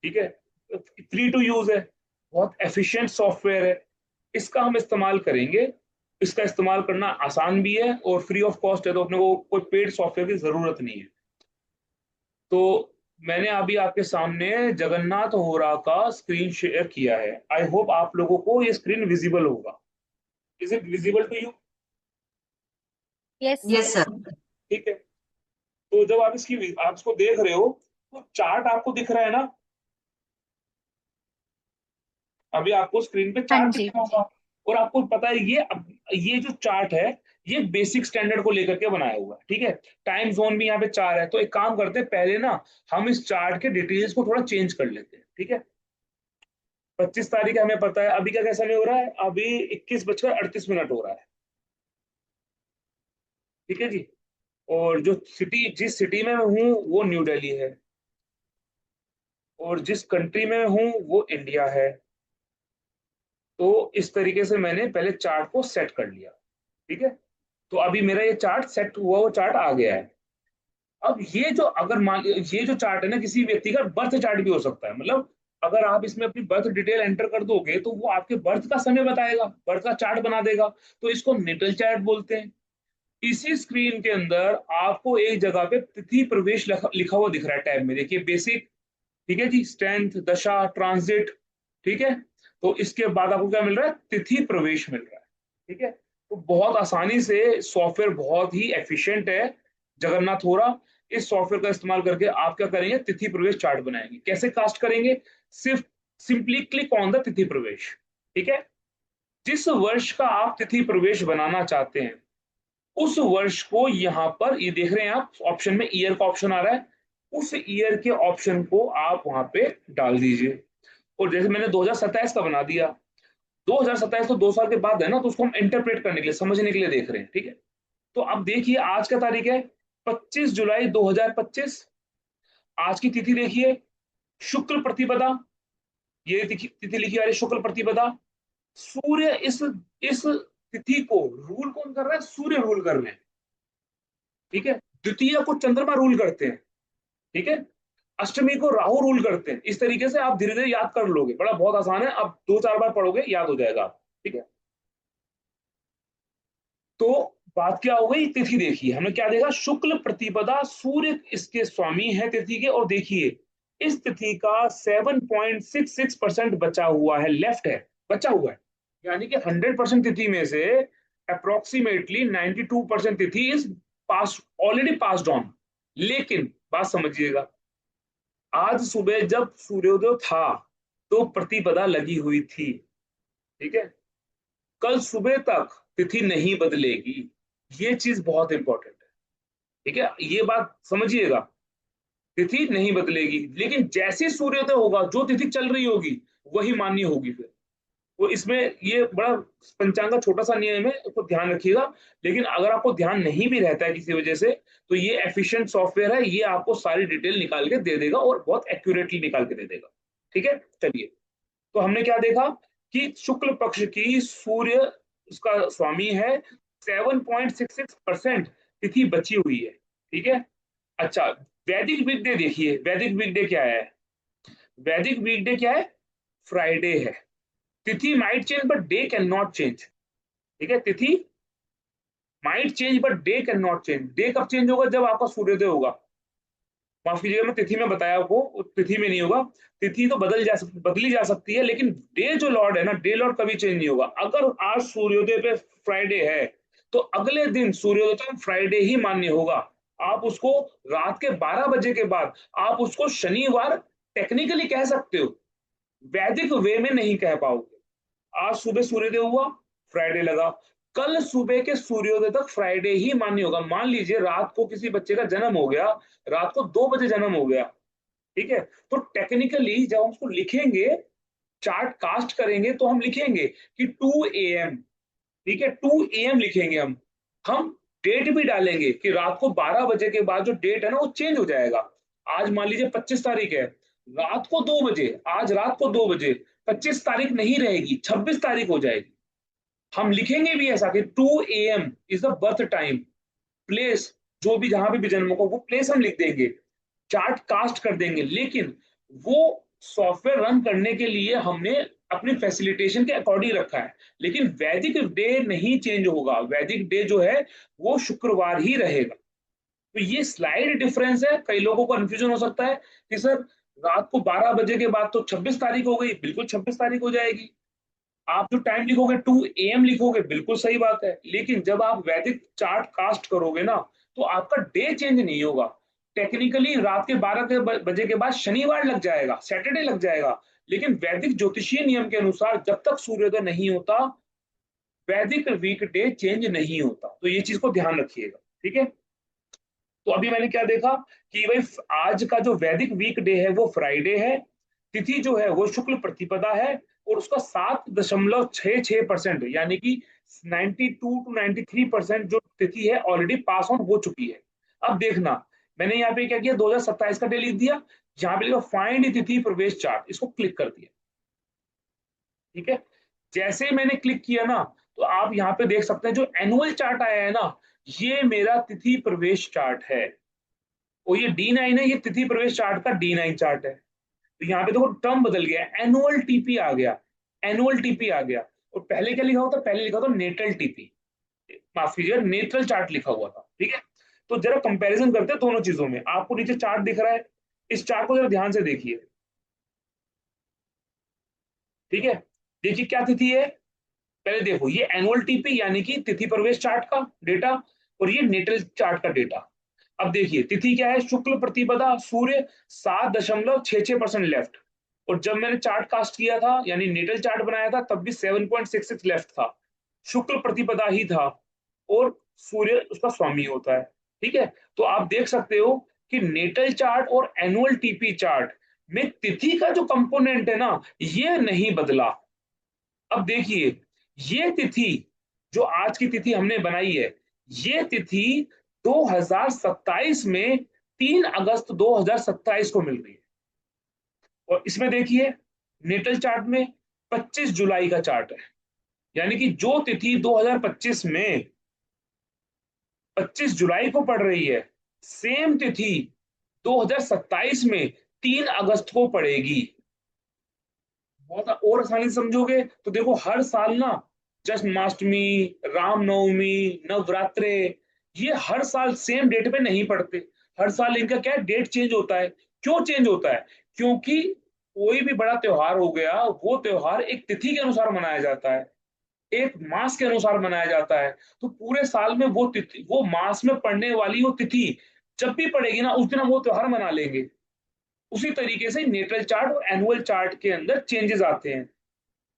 ठीक है, फ्री टू यूज है, बहुत एफिशिएंट सॉफ्टवेयर है, इसका हम इस्तेमाल करेंगे। इसका इस्तेमाल करना आसान भी है और फ्री ऑफ कॉस्ट है, तो अपने को कोई पेड सॉफ्टवेयर की जरूरत नहीं है। तो मैंने अभी आपके सामने जगन्नाथ होरा का स्क्रीन शेयर किया है, आई होप आप लोगों को ये स्क्रीन विजिबल होगा। Is it visible to you? Yes, Yes, sir. sir. ठीक है, तो जब आप इसको देख रहे हो तो चार्ट आपको दिख रहा है ना, अभी आपको स्क्रीन पे हाँ चार्ट जी। दिख रहा होगा। और आपको पता है ये जो चार्ट है ये बेसिक स्टैंडर्ड को लेकर के बनाया हुआ है। ठीक है, टाइम जोन भी यहाँ पे 4 है, तो एक काम करते हैं पहले ना, हम इस चार्ट के डिटेल्स को थोड़ा चेंज कर लेते हैं। ठीक है, 25 तारीख है, हमें पता है अभी क्या क्या समय हो रहा है, अभी 21:38 हो रहा है। ठीक है जी। और जो सिटी, जिस सिटी में मैं हूँ वो न्यू दिल्ली है, और जिस कंट्री में मैं हूँ वो इंडिया है। तो इस तरीके से मैंने पहले चार्ट को सेट कर लिया। ठीक है, तो अभी मेरा ये चार्ट सेट हुआ, वो चार्ट आ गया है। अब ये जो, अगर मान, ये जो चार्ट है ना, किसी व्यक्ति का बर्थ चार्ट भी हो सकता है। मतलब अगर आप इसमें अपनी बर्थ डिटेल एंटर कर दोगे तो वो आपके बर्थ का समय बताएगा, बर्थ का चार्ट बना देगा। तो इसको नेटल चार्ट बोलते हैं। इसी स्क्रीन के अंदर आपको एक जगह पे तिथि प्रवेश लिखा हुआ दिख रहा है टैब में, देखिए बेसिक। ठीक है जी, स्ट्रेंथ, दशा, ट्रांजिट। ठीक है, तो इसके बाद आपको क्या मिल रहा है, तिथि प्रवेश मिल रहा है। ठीक है, तो बहुत आसानी से सॉफ्टवेयर, बहुत ही एफिशिएंट है जगन्नाथ होरा। इस सॉफ्टवेयर का इस्तेमाल करके आप क्या करेंगे, तिथि प्रवेश चार्ट बनाएंगे। कैसे कास्ट करेंगे, सिर्फ सिंपली क्लिक ऑन द तिथि प्रवेश। ठीक है, जिस वर्ष का आप तिथि प्रवेश बनाना चाहते हैं उस वर्ष को यहाँ पर, ये देख रहे हैं आप ऑप्शन में ईयर का ऑप्शन आ रहा है, उस ईयर के ऑप्शन को आप वहां पे डाल दीजिए। और जैसे मैंने 2027 का बना दिया, 2027 तो 2 साल के बाद है ना, तो उसको हम इंटरप्रेट करने के लिए, समझने के लिए देख रहे हैं। ठीक है, तो अब देखिए आज का तारीख है 25 जुलाई 2025। आज की तिथि देखिए, शुक्ल प्रतिपदा। ये तिथि लिखी आ रही है, शुक्ल प्रतिपदा। सूर्य इस तिथि को रूल कौन कर रहा है, सूर्य रूल कर रहे हैं। ठीक है, द्वितीय को चंद्रमा रूल करते हैं। ठीक है, अष्टमी को राहु रूल करते हैं। इस तरीके से आप धीरे धीरे याद कर लोगे, बड़ा बहुत आसान है, आप 2-4 बार पढ़ोगे याद हो जाएगा आप। ठीक है, तो बात क्या हो गई, तिथि देखिए हमने क्या देखा, शुक्ल प्रतिपदा, सूर्य इसके स्वामी है तिथि के। और देखिए इस तिथि का 7.66% बचा हुआ है, लेफ्ट है, बचा हुआ है। यानी कि 100% तिथि में से अप्रोक्सीमेटली 92% तिथि is pass, already passed on. लेकिन बात समझिएगा, आज सुबह जब सूर्योदय था तो प्रतिपदा लगी हुई थी। ठीक है, कल सुबह तक तिथि नहीं बदलेगी। ये चीज बहुत इंपॉर्टेंट है। ठीक है, ये बात समझिएगा, तिथि नहीं बदलेगी, लेकिन जैसे सूर्योदय होगा जो तिथि चल रही होगी वही मान्य होगी फिर। वो इसमें ये बड़ा पंचांग का छोटा सा नियम है, उसको ध्यान रखिएगा। लेकिन अगर आपको ध्यान नहीं भी रहता है किसी वजह से, तो ये एफिशिएंट सॉफ्टवेयर है, ये आपको सारी डिटेल निकाल के दे देगा और बहुत एक्यूरेटली निकाल के दे देगा। ठीक है, चलिए, तो हमने क्या देखा कि शुक्ल पक्ष की सूर्य उसका स्वामी है, 7.66% तिथि बची हुई है। ठीक है, अच्छा, वैदिक वीकडे देखिए, वैदिक वीकडे क्या है, वैदिक वीकडे क्या है, फ्राइडे है। तिथि might change but day can not change. ठीक है, तिथि might change but day can not change. Day कब चेंज होगा, जब आपका सूर्योदय होगा। माफ कीजिएगा, मैं तिथि में बताया आपको, तिथि में नहीं होगा। तिथि तो बदली जा सकती है, लेकिन डे जो लॉर्ड है ना, डे लॉर्ड कभी चेंज नहीं होगा। अगर आज सूर्योदय पे फ्राइडे है तो अगले दिन सूर्योदय तक फ्राइडे ही मान्य होगा। आप उसको रात के 12 बजे के बाद आप उसको शनिवार टेक्निकली कह सकते हो, वैदिक वे में नहीं कह पाओगे। आज सुबह सूर्योदय हुआ, फ्राइडे लगा, कल सुबह के सूर्योदय तक फ्राइडे ही मान्य होगा। मान लीजिए रात को किसी बच्चे का जन्म हो गया, रात को 2 बजे जन्म हो गया। ठीक है, तो टेक्निकली जब हम उसको लिखेंगे, चार्ट कास्ट करेंगे, तो हम लिखेंगे कि 2 AM। ठीक है, 2 AM लिखेंगे हम डेट भी डालेंगे कि रात को 12 बजे के बाद जो डेट है ना वो चेंज हो जाएगा। आज मान लीजिए 25 तारीख है, रात को 2 बजे, आज रात को 2 बजे 25 तारीख नहीं रहेगी, 26 तारीख हो जाएगी। हम लिखेंगे भी ऐसा कि 2 AM is the birth time, place जो भी जहां भी जन्म होगा वो प्लेस हम लिख देंगे, चार्ट कास्ट कर देंगे। लेकिन वो सॉफ्टवेयर रन करने के लिए हमने अपनी फैसिलिटेशन के अकॉर्डिंग रखा है। लेकिन वैदिक डे नहीं चेंज होगा, वैदिक डे जो है वो शुक्रवार ही रहेगा। तो ये स्लाइड डिफरेंस है, कई लोगों को कंफ्यूजन हो सकता है कि सर रात को 12 बजे के बाद तो 26 तारीख हो गई, बिल्कुल 26 तारीख हो जाएगी। आप जो टाइम लिखोगे 2 AM लिखोगे, बिल्कुल सही बात है। लेकिन जब आप वैदिक चार्ट कास्ट करोगे ना, तो आपका डे चेंज नहीं होगा। टेक्निकली रात के 12 बजे के बाद शनिवार लग जाएगा, सैटरडे लग जाएगा। लेकिन वैदिक ज्योतिषीय नियम के अनुसार जब तक सूर्योदय नहीं होता, वैदिक वीक डे चेंज नहीं होता। तो ये चीज को ध्यान रखिएगा। ठीक है, तो अभी मैंने क्या देखा कि भाई आज का जो वैदिक वीक डे है वो फ्राइडे है, तिथि जो है वो शुक्ल प्रतिपदा है, और उसका 7.66% यानी कि 92 to 93% जो तिथि है ऑलरेडी पास ऑन हो चुकी है। अब देखना, मैंने यहाँ पे क्या किया, 2027 का डे लिख दिया, यहाँ पे लिखा फाइंड तिथि प्रवेश चार्ट, इसको क्लिक कर दिया। ठीक है, जैसे ही मैंने क्लिक किया ना, तो आप यहाँ पे देख सकते हैं जो एनुअल चार्ट आया है ना, ये मेरा तिथि प्रवेश चार्ट है। और ये D9 है, ये तिथि प्रवेश चार्ट का D9 चार्ट है। तो यहाँ पे देखो टर्म बदल गया, एनुअल टीपी आ गया, एनुअल टीपी आ गया। और पहले क्या लिखा हुआ था, पहले लिखा था नेटल टीपी, माफ कीजिएगा नेटल चार्ट लिखा हुआ था। ठीक है, तो जरा कंपैरिजन करते हैं दोनों चीजों में। आपको नीचे चार्ट दिख रहा है, इस चार्ट को जरा ध्यान से देखिए। ठीक है, देखिए क्या तिथि है, पहले देखो ये एनुअल टीपी यानी कि तिथि प्रवेश चार्ट का डेटा, और ये नेटल चार्ट का डेटा। अब देखिए तिथि क्या है, शुक्ल प्रतिपदा सूर्य 7.66% लेफ्ट। और जब मैंने चार्ट कास्ट किया था यानी नेटल चार्ट बनाया था तब भी 7.66 लेफ्ट था, शुक्ल प्रतिपदा ही था, और सूर्य उसका स्वामी होता है। ठीक है, तो आप देख सकते हो कि नेटल चार्ट और एनुअल टीपी चार्ट में तिथि का जो कंपोनेंट है ना, ये नहीं बदला। अब देखिए ये तिथि, जो आज की तिथि हमने बनाई है, ये तिथि 2027 में 3 अगस्त 2027 को मिल रही है। और इसमें देखिए नेटल चार्ट में 25 जुलाई का चार्ट है, यानी कि जो तिथि 2025 में 25 जुलाई को पड़ रही है, सेम तिथि 2027 में 3 अगस्त को पड़ेगी। बहुत और आसानी से समझोगे तो देखो हर साल ना जन्माष्टमी, रामनवमी, नवरात्रे, ये हर साल सेम डेट पे नहीं पड़ते। हर साल इनका क्या है, डेट चेंज होता है। क्यों चेंज होता है, क्योंकि कोई भी बड़ा त्योहार हो गया, वो त्योहार एक तिथि के अनुसार मनाया जाता है, एक मास के अनुसार मनाया जाता है। तो पूरे साल में वो तिथि, वो मास में पड़ने वाली वो तिथि जब भी पड़ेगी ना, उस दिन हम वो त्योहार मना लेंगे। उसी तरीके से नेटल चार्ट और एनुअल चार्ट के अंदर चेंजेस आते हैं।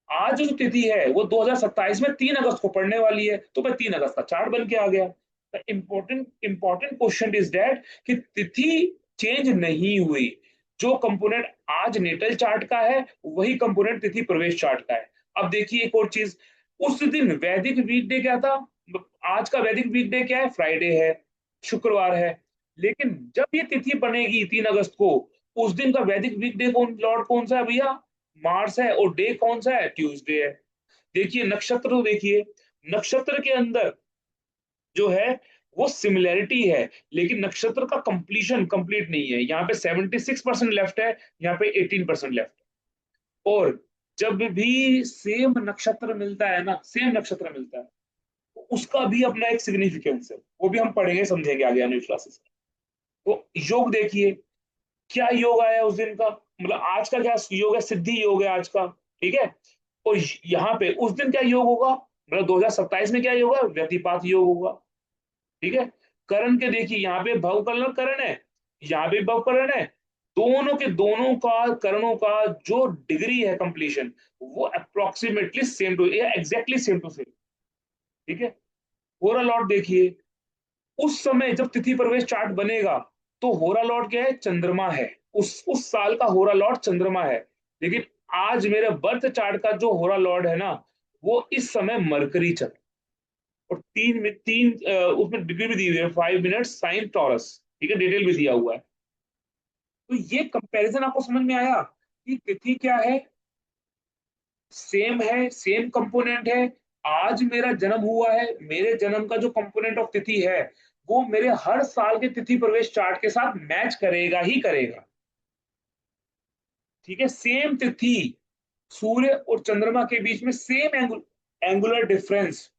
आज जो तिथि है वो 2027 में 3 अगस्त को पड़ने वाली है, तो भाई 3 अगस्त का चार्ट बन के आ गया। Important important question is that कि तिथि चेंज नहीं हुई, जो कंपोनेंट आज नेटल चार्ट का है वही कंपोनेंट तिथि प्रवेश चार्ट का है। अब देखिए एक और चीज, उस दिन वैदिक वीकडे क्या था, आज का वैदिक वीकडे क्या है, फ्राइडे है, शुक्रवार है। लेकिन जब ये तिथि बनेगी 3 अगस्त को, उस दिन का वैदिक वीकडे कौन, लॉर्ड कौन सा है भैया, मार्स है, और डे कौन सा है, ट्यूसडे है। देखिए नक्षत्र तो देखिए, नक्षत्र के अंदर जो है वो सिमिलैरिटी है, लेकिन नक्षत्र का कंप्लीशन कंप्लीट नहीं है। यहाँ पे 76% लेफ्ट है, यहाँ पे 18% लेफ्ट है। और जब भी सेम नक्षत्र मिलता है ना, सेम नक्षत्र मिलता है, तो उसका भी अपना एक सिग्निफिकेंस है, वो भी हम पढ़ेंगे समझेंगे आगे आने क्लासेस में। तो योग देखिए, क्या योग आया उस दिन का, मतलब आज का क्या योग है, सिद्धि योग है आज का। ठीक है, और यहाँ पे उस दिन क्या योग होगा, मतलब 2027 में क्या योग है, व्यतिपात योग होगा। ठीक है, करण के देखिए, यहाँ पे भव करण करण है, यहाँ पे भव करण है, दोनों के दोनों का करणों का जो डिग्री है कंप्लीशन, वो अप्रोक्सीमेटली सेम टू या एग्जैक्टली सेम टू सेम। ठीक है, होरा लॉर्ड देखिए, उस समय जब तिथि प्रवेश चार्ट बनेगा तो होरा लॉर्ड क्या है, चंद्रमा है, उस साल का होरा लॉर्ड चंद्रमा है। लेकिन आज मेरे बर्थ चार्ट का जो होरा लॉर्ड है ना, वो इस समय मरकरी चल, और उसमें डिग्री भी दी हुई है, 5 मिनट साइन टॉरस। ठीक है, डिटेल भी दिया हुआ है। तो ये कंपैरिजन आपको समझ में आया कि तिथि क्या है, सेम है, सेम कंपोनेंट है। आज मेरा जन्म हुआ है, मेरे जन्म का जो कंपोनेंट ऑफ तिथि है वो मेरे हर साल के तिथि प्रवेश चार्ट के साथ मैच करेगा ही करेगा। ठीक है, सेम तिथि, सूर्य और चंद्रमा के बीच में सेम एंगुलर डिफरेंस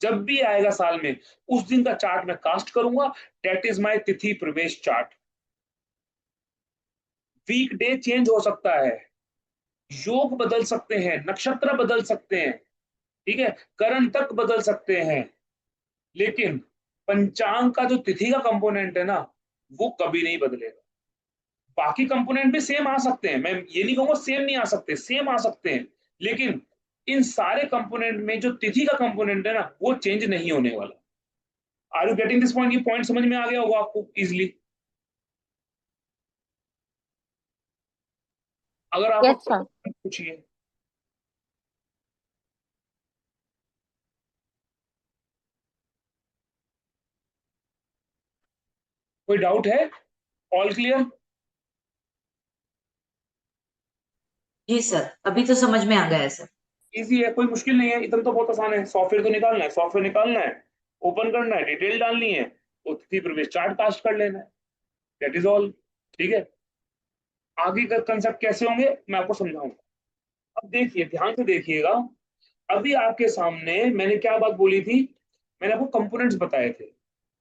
जब भी आएगा साल में, उस दिन का चार्ट मैं कास्ट करूंगा। दैट इज माय तिथि प्रवेश चार्ट। वीक डे चेंज हो सकता है, योग बदल सकते हैं, नक्षत्र बदल सकते हैं, ठीक है, करण तक बदल सकते हैं, लेकिन पंचांग का जो तिथि का कंपोनेंट है ना, वो कभी नहीं बदलेगा। बाकी कंपोनेंट भी सेम आ सकते हैं, मैं ये नहीं कहूंगा सेम नहीं आ सकते, सेम आ सकते हैं, लेकिन इन सारे कंपोनेंट में जो तिथि का कंपोनेंट है ना, वो चेंज नहीं होने वाला। Are you getting this point, ये पॉइंट समझ में आ गया होगा आपको इजिली। अगर आपको Yes, sir. पूछिए। कोई डाउट है? All clear? जी सर, अभी तो समझ में आ गया है सर। इजी है, कोई मुश्किल नहीं है, इतना तो बहुत आसान है। सॉफ्टवेयर तो निकालना है, सॉफ्टवेयर निकालना है, ओपन करना है, डिटेल डालनी है, तिथि प्रवेश चार्ट कास्ट कर लेना है, दैट इज ऑल। ठीक है, आगे का कंसेप्ट कैसे होंगे मैं आपको समझाऊंगा। अब देखिए, ध्यान से देखिएगा। अभी आपके सामने मैंने क्या बात बोली थी? मैंने आपको कंपोनेंट्स बताए थे।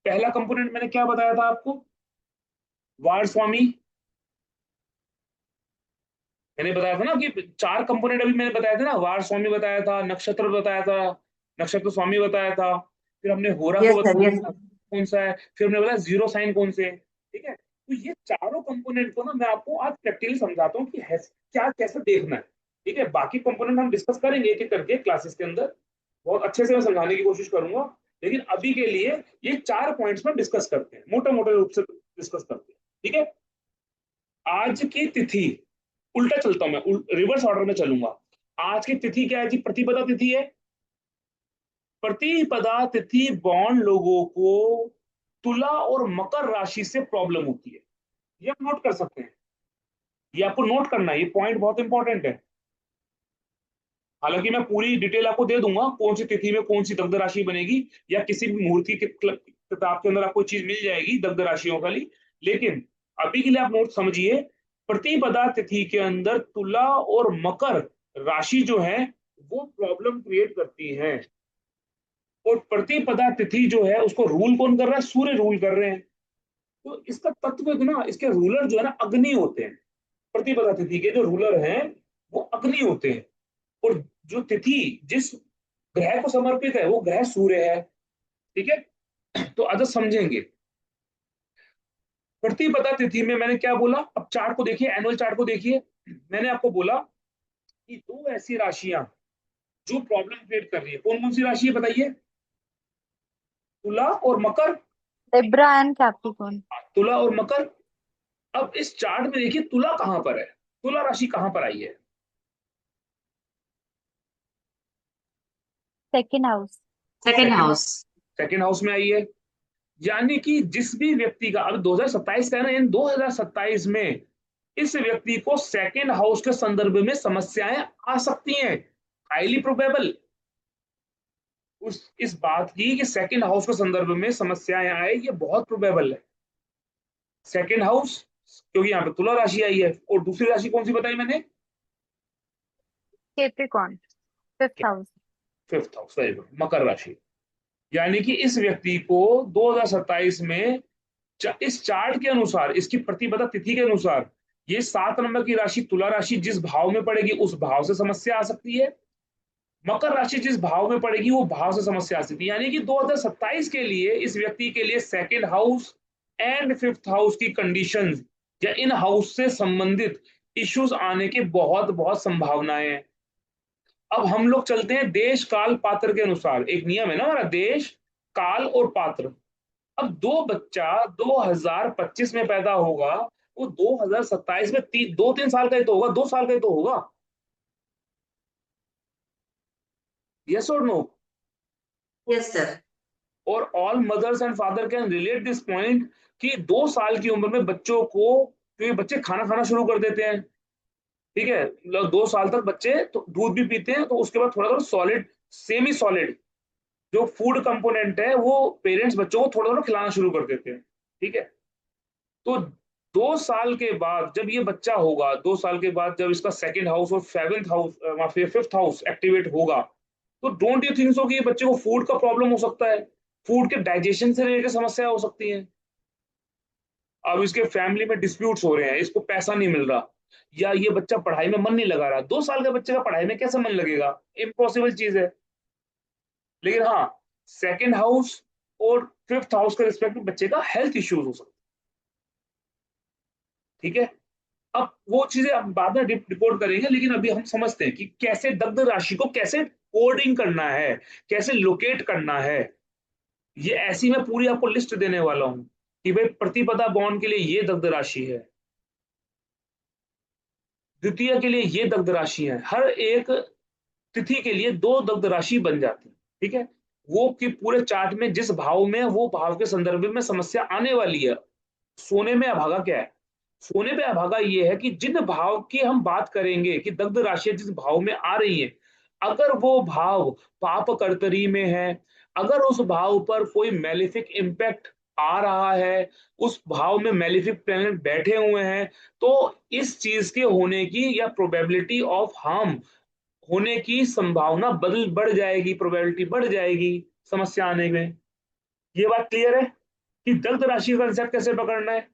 पहला कंपोनेंट मैंने क्या बताया था आपको? वार स्वामी। मैंने बताया था ना कि चार कंपोनेंट अभी मैंने बताया था ना, वार स्वामी बताया था, नक्षत्र बताया था, नक्षत्र स्वामी बताया था, फिर हमने होरा को यस सर, बताया यस था सर। कौन सा है, फिर हमने बताया जीरो साइन कौन से। ठीक है, तो ये चारों कंपोनेंट को ना मैं आपको आज प्रैक्टिकली समझाता हूँ कि क्या कैसे देखना है। ठीक है, बाकी कंपोनेंट हम डिस्कस करेंगे एक एक करके क्लासेस के अंदर, बहुत अच्छे से मैं समझाने की कोशिश करूंगा। लेकिन अभी के लिए ये चार पॉइंट्स में डिस्कस करते हैं, मोटे मोटे रूप से डिस्कस करते हैं। ठीक है, आज की तिथि, उल्टा चलता हूं मैं, रिवर्स ऑर्डर में चलूंगा। आज की तिथि क्या है जी? प्रतिपदा तिथि है। प्रतिपदा तिथि बॉन्ड लोगों को तुला और मकर राशि से प्रॉब्लम होती है, ये आप नोट कर सकते हैं। ये आपको नोट करना है, ये पॉइंट बहुत इंपॉर्टेंट है। हालांकि मैं पूरी डिटेल आपको दे दूंगा कौन सी तिथि में कौन सी दग्ध राशि बनेगी, या किसी भी मुहूर्त की किताब के अंदर आपको चीज मिल जाएगी दग्ध राशियों का लिए। लेकिन अभी के लिए आप नोट समझिए, प्रतिपदा तिथि के अंदर तुला और मकर राशि जो है वो प्रॉब्लम क्रिएट करती है। और प्रतिपदा तिथि जो है उसको रूल कौन कर रहा है? सूर्य रूल कर रहे हैं। तो इसका तत्व ना, इसके रूलर जो है ना अग्नि होते हैं। प्रतिपदा तिथि के जो रूलर हैं वो अग्नि होते हैं। और जो तिथि जिस ग्रह को समर्पित है वो ग्रह सूर्य है। ठीक है, तो आज समझेंगे। प्रतिपदा तिथि में मैंने क्या बोला? अब चार्ट को देखिए, एनुअल चार्ट को देखिए। मैंने आपको बोला कि दो ऐसी राशियां जो प्रॉब्लम क्रिएट कर रही है, कौन कौन सी राशि है बताइए? तुला और मकर। Libra and Capricorn. तुला और मकर। अब इस चार्ट में देखिए तुला कहां पर है, तुला राशि कहां पर आई है? Second house. Second second, house. Second house में आई है। यानी कि जिस भी व्यक्ति का, अब 2027 का है ना, इन 2027 में इस व्यक्ति को सेकंड हाउस के संदर्भ में समस्याएं आ सकती हैं। हाईली प्रोबेबल उस इस बात की कि सेकंड हाउस के संदर्भ में समस्याएं आए, ये बहुत प्रोबेबल है। सेकंड हाउस, क्योंकि यहाँ पे तुला राशि आई है। और दूसरी राशि कौन सी बताई मैंने? Capricorn, fifth house. Fifth house, very good, मकर राशि। यानी कि इस व्यक्ति को 2027 में इस चार्ट के अनुसार, इसकी प्रतिपदा तिथि के अनुसार, ये 7 नंबर की राशि तुला राशि जिस भाव में पड़ेगी उस भाव से समस्या आ सकती है। मकर राशि जिस भाव में पड़ेगी वो भाव से समस्या आ सकती है। यानी कि 2027 के लिए इस व्यक्ति के लिए second house and fifth house की कंडीशंस या इन हाउस से संबंधित इश्यूज आने की बहुत बहुत संभावनाएं हैं। अब हम लोग चलते हैं देश काल पात्र के अनुसार, एक नियम है ना हमारा, देश काल और पात्र। अब दो बच्चा 2025 में पैदा होगा, वो 2027 में 2-3 साल का ही तो होगा, 2 साल का ही तो होगा। यस और नो? Yes sir. और all mothers and father can relate this point कि 2 साल की उम्र में बच्चों को, क्योंकि बच्चे खाना खाना शुरू कर देते हैं। ठीक है, मतलब 2 साल तक बच्चे तो दूध भी पीते हैं, तो उसके बाद थोड़ा थोड़ा सॉलिड, सेमी सॉलिड जो फूड कंपोनेंट है वो पेरेंट्स बच्चों को थोड़ा थोड़ा खिलाना शुरू कर देते हैं। ठीक है, तो 2 साल के बाद जब ये बच्चा होगा, 2 साल के बाद जब इसका सेकंड हाउस और seventh house, fifth house activate होगा, तो डोंट यू थिंक सो कि ये बच्चे को फूड का प्रॉब्लम हो सकता है? फूड के डाइजेशन से रिलेटेड समस्या हो सकती है। अब इसके फैमिली में डिस्प्यूट्स हो रहे हैं, इसको पैसा नहीं मिल रहा, या ये बच्चा पढ़ाई में मन नहीं लगा रहा। 2 साल के बच्चे का पढ़ाई में कैसे मन लगेगा? इम्पॉसिबल चीज है। लेकिन हाँ, सेकंड हाउस और फिफ्थ हाउस के रिस्पेक्ट में बच्चे का हेल्थ इश्यूज हो सकते हैं। ठीक है, अब वो चीजें हम बाद में रिपोर्ट करेंगे, लेकिन अभी हम समझते हैं कि कैसे दग्ध राशि को कैसे कोडिंग करना है, कैसे लोकेट करना है। ये ऐसी मैं पूरी आपको लिस्ट देने वाला हूं कि भाई प्रतिपदा बॉन्ड के लिए ये दग्ध राशि है, द्वितीय के लिए ये दग्ध राशि है, हर एक तिथि के लिए 2 दग्ध राशि बन जाती है। ठीक है, वो कि पूरे चार्ट में जिस भाव में वो भाव के संदर्भ में समस्या आने वाली है सोने में अभागा क्या है? सोने पे अभागा ये है कि जिन भाव की हम बात करेंगे कि दग्ध राशि जिस भाव में आ रही है, अगर वो भाव पाप कर्तरी में है, अगर उस भाव पर कोई मेलिफिक इम्पैक्ट आ रहा है, उस भाव में मेलिफिक प्लैनेट बैठे हुए हैं, तो इस चीज के होने की या प्रोबेबिलिटी ऑफ हार्म होने की संभावना बदल बढ़ जाएगी, प्रोबेबिलिटी बढ़ जाएगी समस्या आने में। ये बात क्लियर है कि दग्ध राशि का कंसेप्ट कैसे पकड़ना है?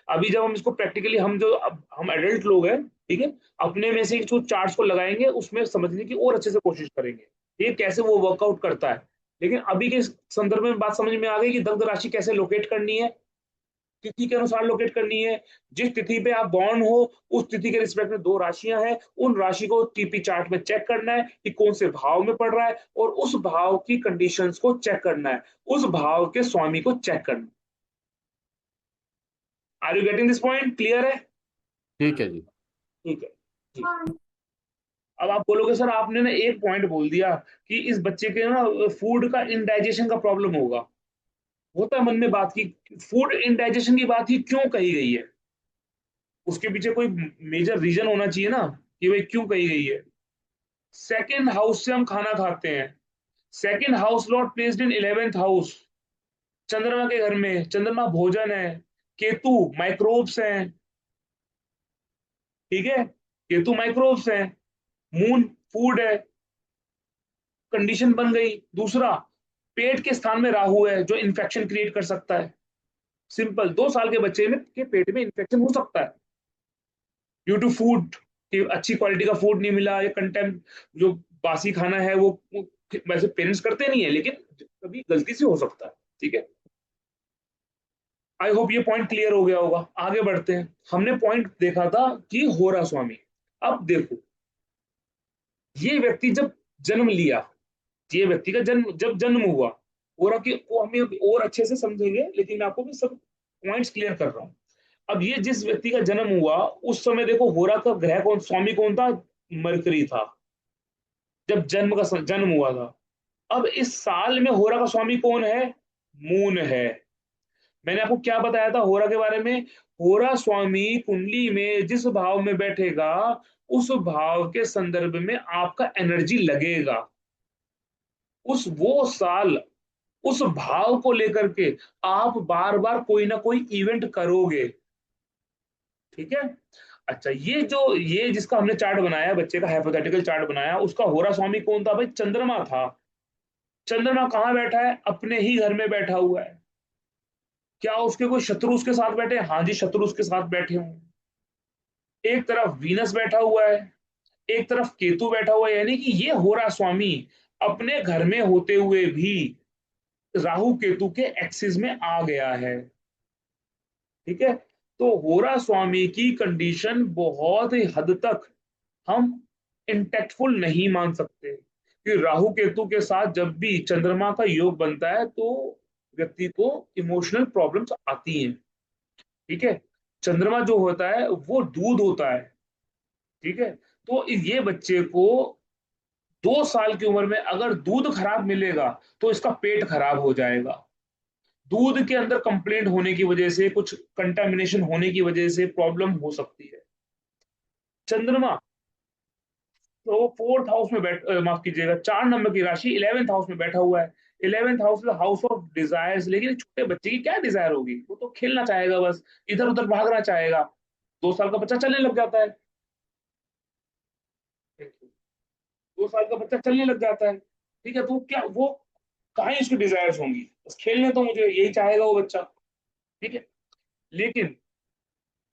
अभी जब हम इसको प्रैक्टिकली हम जो अब हम एडल्ट लोग हैं, ठीक है, अपने में से जो चार्ट्स को लगाएंगे उसमें समझने की और अच्छे से कोशिश करेंगे ये कैसे वो वर्कआउट करता है। लेकिन अभी के संदर्भ में बात समझ में आ गई कि दग्ध राशि कैसे लोकेट करनी है, तिथि के अनुसार लोकेट करनी है। जिस तिथि पे आप बॉर्न हो उस तिथि के रिस्पेक्ट में दो राशियां हैं, उन राशि को टीपी चार्ट में चेक करना है कि कौन से भाव में पड़ रहा है, और उस भाव की कंडीशंस को चेक करना है, उस भाव के स्वामी को चेक करना है। Are you getting this point? Clear है? ठीक है जी। ठीक है जी। अब आप बोलोगे सर आपने ना एक पॉइंट बोल दिया कि इस बच्चे के ना फूड का इनडाइजेशन का प्रॉब्लम होगा। होता है मन में बात की फूड इनडाइजेशन की बात ही क्यों कही गई है, उसके पीछे कोई मेजर रीजन होना चाहिए ना कि भाई क्यों कही गई है। सेकंड हाउस से हम खाना खाते हैं, second house Lord placed in 11th house, चंद्रमा के घर में, चंद्रमा भोजन है, केतु माइक्रोब्स हैं, ठीक है, केतु माइक्रोब्स हैं, मून फूड है, कंडीशन बन गई। दूसरा, पेट के स्थान में राहु है जो इन्फेक्शन क्रिएट कर सकता है। सिंपल, 2 साल के बच्चे में के पेट में इन्फेक्शन हो सकता है ड्यू टू फूड, कि अच्छी क्वालिटी का फूड नहीं मिला या कंटेंट जो बासी खाना है वो वैसे पेरेंट्स करते नहीं है लेकिन कभी गलती से हो सकता है। ठीक है, आई होप ये पॉइंट क्लियर हो गया होगा। आगे बढ़ते हैं। हमने पॉइंट देखा था कि होरा स्वामी। अब देखो, ये व्यक्ति जब जन्म लिया, ये व्यक्ति का जन्म जब जन्म हुआ, होरा की को हमें और अच्छे से समझेंगे लेकिन मैं आपको भी सब पॉइंट्स क्लियर कर रहा हूं। अब ये जिस व्यक्ति का जन्म हुआ उस समय देखो होरा का ग्रह कौन, स्वामी कौन था? मरकरी था जब जन्म हुआ था। अब इस साल में होरा का स्वामी कौन है? मून है। मैंने आपको क्या बताया था होरा के बारे में? होरा स्वामी कुंडली में जिस भाव में बैठेगा उस भाव के संदर्भ में आपका एनर्जी लगेगा, उस वो साल उस भाव को लेकर के आप बार बार कोई ना कोई इवेंट करोगे। ठीक है, अच्छा, ये जिसका हमने चार्ट बनाया, बच्चे का हाइपोथेटिकल चार्ट बनाया, उसका होरा स्वामी कौन था भाई? चंद्रमा था। चंद्रमा कहाँ बैठा है? अपने ही घर में बैठा हुआ है। क्या उसके कोई शत्रु उसके साथ बैठे हैं? हाँ जी, शत्रु उसके साथ बैठे हुए। एक तरफ वीनस बैठा हुआ है, एक तरफ केतु बैठा हुआ है, यानी कि ये होरा स्वामी अपने घर में होते हुए भी राहु केतु के एक्सिस में आ गया है। ठीक है, तो होरा स्वामी की कंडीशन बहुत ही हद तक हम इंटेक्टफुल नहीं मान सकते कि राहु केतु के साथ जब भी चंद्रमा का योग बनता है तो व्यक्ति को इमोशनल प्रॉब्लम्स आती हैं। ठीक है, चंद्रमा जो होता है वो दूध होता है। ठीक है, तो ये बच्चे को 2 साल की उम्र में अगर दूध खराब मिलेगा तो इसका पेट खराब हो जाएगा। दूध के अंदर कंप्लेंट होने की वजह से, कुछ कंटामिनेशन होने की वजह से प्रॉब्लम हो सकती है। चंद्रमा तो 4th हाउस में माफ कीजिएगा, 4 नंबर की राशि 11th हाउस में बैठा हुआ है। 11th house is house of desires, लेकिन छोटे बच्चे की क्या डिजायर होगी? वो तो खेलना चाहेगा, बस इधर उधर भागना चाहेगा। 2 साल का बच्चा चलने लग जाता है, 2 साल का बच्चा चलने लग जाता है। ठीक है, तो क्या वो कहाँ ही उसकी डिजायर्स होंगी? बस खेलने तो मुझे यही चाहेगा वो बच्चा। ठीक है, लेकिन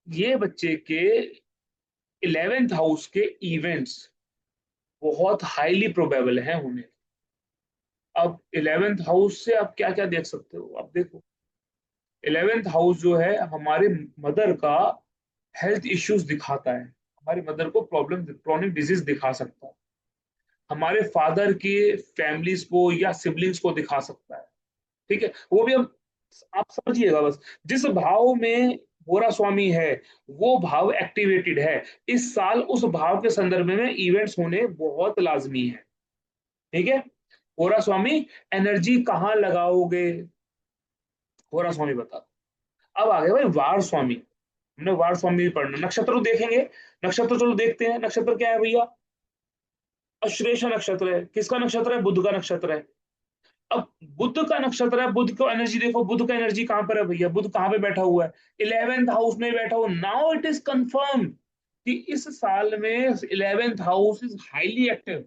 ये बच्चे के 11th हाउस के इवेंट्स बहुत हाईली प्रोबेबल हैं होने। अब 11th हाउस से आप क्या क्या देख सकते हो? आप देखो, 11th हाउस जो है हमारे मदर का हेल्थ इश्यूज दिखाता है, हमारी मदर को प्रॉब्लम क्रोनिक डिजीज दिखा सकता है, हमारे फादर की फैमिलीज को या सिबलिंग्स को दिखा सकता है। ठीक है, वो भी हम, आप समझिएगा बस, जिस भाव में होरा स्वामी है वो भाव एक्टिवेटेड है इस साल, उस भाव के संदर्भ में इवेंट्स होने बहुत लाजमी है। ठीक है, होरा स्वामी एनर्जी कहाँ लगाओगे? होरा स्वामी बता। अब आ गए भाई वार स्वामी। हमने वार स्वामी भी पढ़ना, नक्षत्र तो देखेंगे। नक्षत्र चलो देखते हैं, नक्षत्र क्या है भैया? अश्लेषा नक्षत्र है। किसका नक्षत्र है? बुध का नक्षत्र है। अब बुध का नक्षत्र है, बुध को एनर्जी देखो, बुध का एनर्जी कहां पर है भैया? बुध कहां पे बैठा हुआ है? 11th हाउस में बैठा हुआ। नाउ इट इज कंफर्म कि इस साल में 11th house is highly active,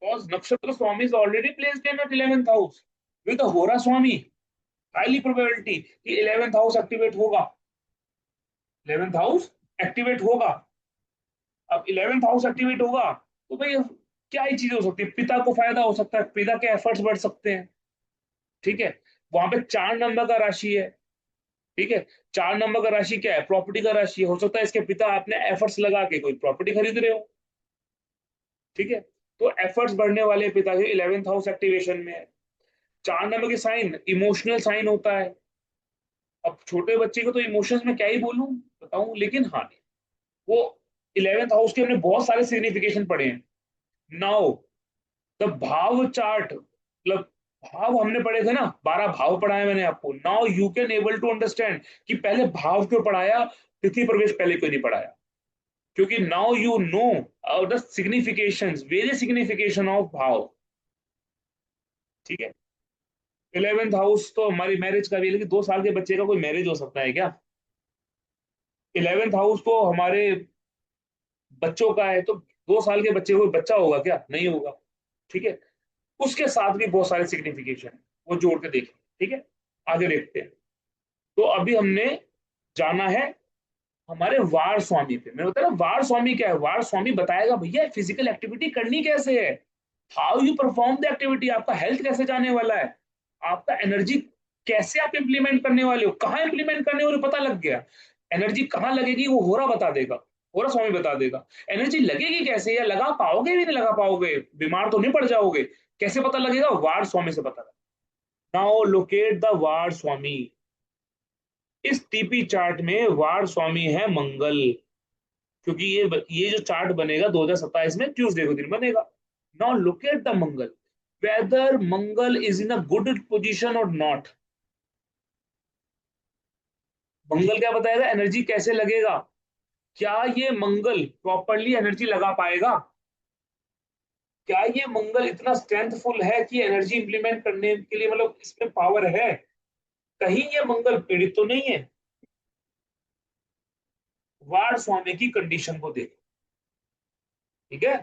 because नक्षत्र स्वामी is already placed in 11th house with होरा स्वामी। हाईली प्रोबेबिलिटी कि 11th हाउस एक्टिवेट होगा, 11th हाउस एक्टिवेट होगा। अब 11th हाउस एक्टिवेट होगा तो भाई क्या ही चीजें हो सकती है? पिता को फायदा हो सकता है, पिता के एफर्ट्स बढ़ सकते हैं, ठीक है। वहां पे 4 नंबर का राशि है, ठीक है। 4 नंबर का राशि क्या है? प्रॉपर्टी का राशि है। हो सकता है इसके पिता अपने एफर्ट्स लगा के कोई प्रॉपर्टी खरीद रहे हो, ठीक है। तो एफर्ट्स बढ़ने वाले पिता के 11th हाउस एक्टिवेशन में है। 4 नंबर के साइन इमोशनल साइन होता है। अब छोटे बच्चे को तो इमोशंस में क्या ही बोलूं, बताऊं, लेकिन हाँ, वो 11th हाउस के हमने बहुत सारे सिग्निफिकेशन पढ़े हैं। नाउ द भाव चार्ट, मतलब भाव हमने पढ़े थे ना, 12 भाव पढ़ाए मैंने आपको। Now you can able to understand कि पहले भाव क्यों पढ़ाया, तिथि प्रवेश पहले क्यों नहीं पढ़ाया। क्योंकि now you know the significations, various signification of भाव, ठीक है। 11th हाउस तो हमारी मैरिज का भी है, लेकिन 2 साल के बच्चे का कोई मैरिज हो सकता है क्या? 11th हाउस तो हमारे बच्चों का है, तो 2 साल के बच्चे को कोई बच्चा होगा क्या? नहीं होगा, ठीक है। उसके साथ भी बहुत सारे सिग्निफिकेशन है, वो जोड़ के देखें, ठीक है। आगे देखते हैं। तो अभी हमने जाना है हमारे वार स्वामी पे। मैंने बताया ना वार स्वामी क्या है। वार स्वामी बताएगा भैया फिजिकल एक्टिविटी करनी कैसे है, how you perform the activity, आपका हेल्थ कैसे जाने वाला है, आपका एनर्जी कैसे आप इंप्लीमेंट करने वाले हो, कहाँ इंप्लीमेंट करने वाले हो, पता लग गया। एनर्जी कहाँ लगेगी वो होरा बता देगा, होरा स्वामी बता देगा। एनर्जी लगेगी कैसे, या लगा पाओगे भी नहीं लगा पाओगे, बीमार तो नहीं पड़ जाओगे, कैसे पता लगेगा? वार स्वामी से पता लगेगा। नाउ लोकेट द वार स्वामी। इस टीपी चार्ट में वार स्वामी है मंगल, क्योंकि ये जो चार्ट बनेगा 2027 में ट्यूसडे को दिन बनेगा। Now look at the Mangal, whether Mangal is in a good position और नॉट। मंगल क्या बताएगा? एनर्जी कैसे लगेगा, क्या ये मंगल प्रॉपरली एनर्जी लगा पाएगा, क्या ये मंगल इतना स्ट्रेंथफुल है कि एनर्जी इंप्लीमेंट करने के लिए, मतलब इसमें पावर है, कहीं ये मंगल पीड़ित तो नहीं है। वार स्वामी की कंडीशन को देखो, ठीक है।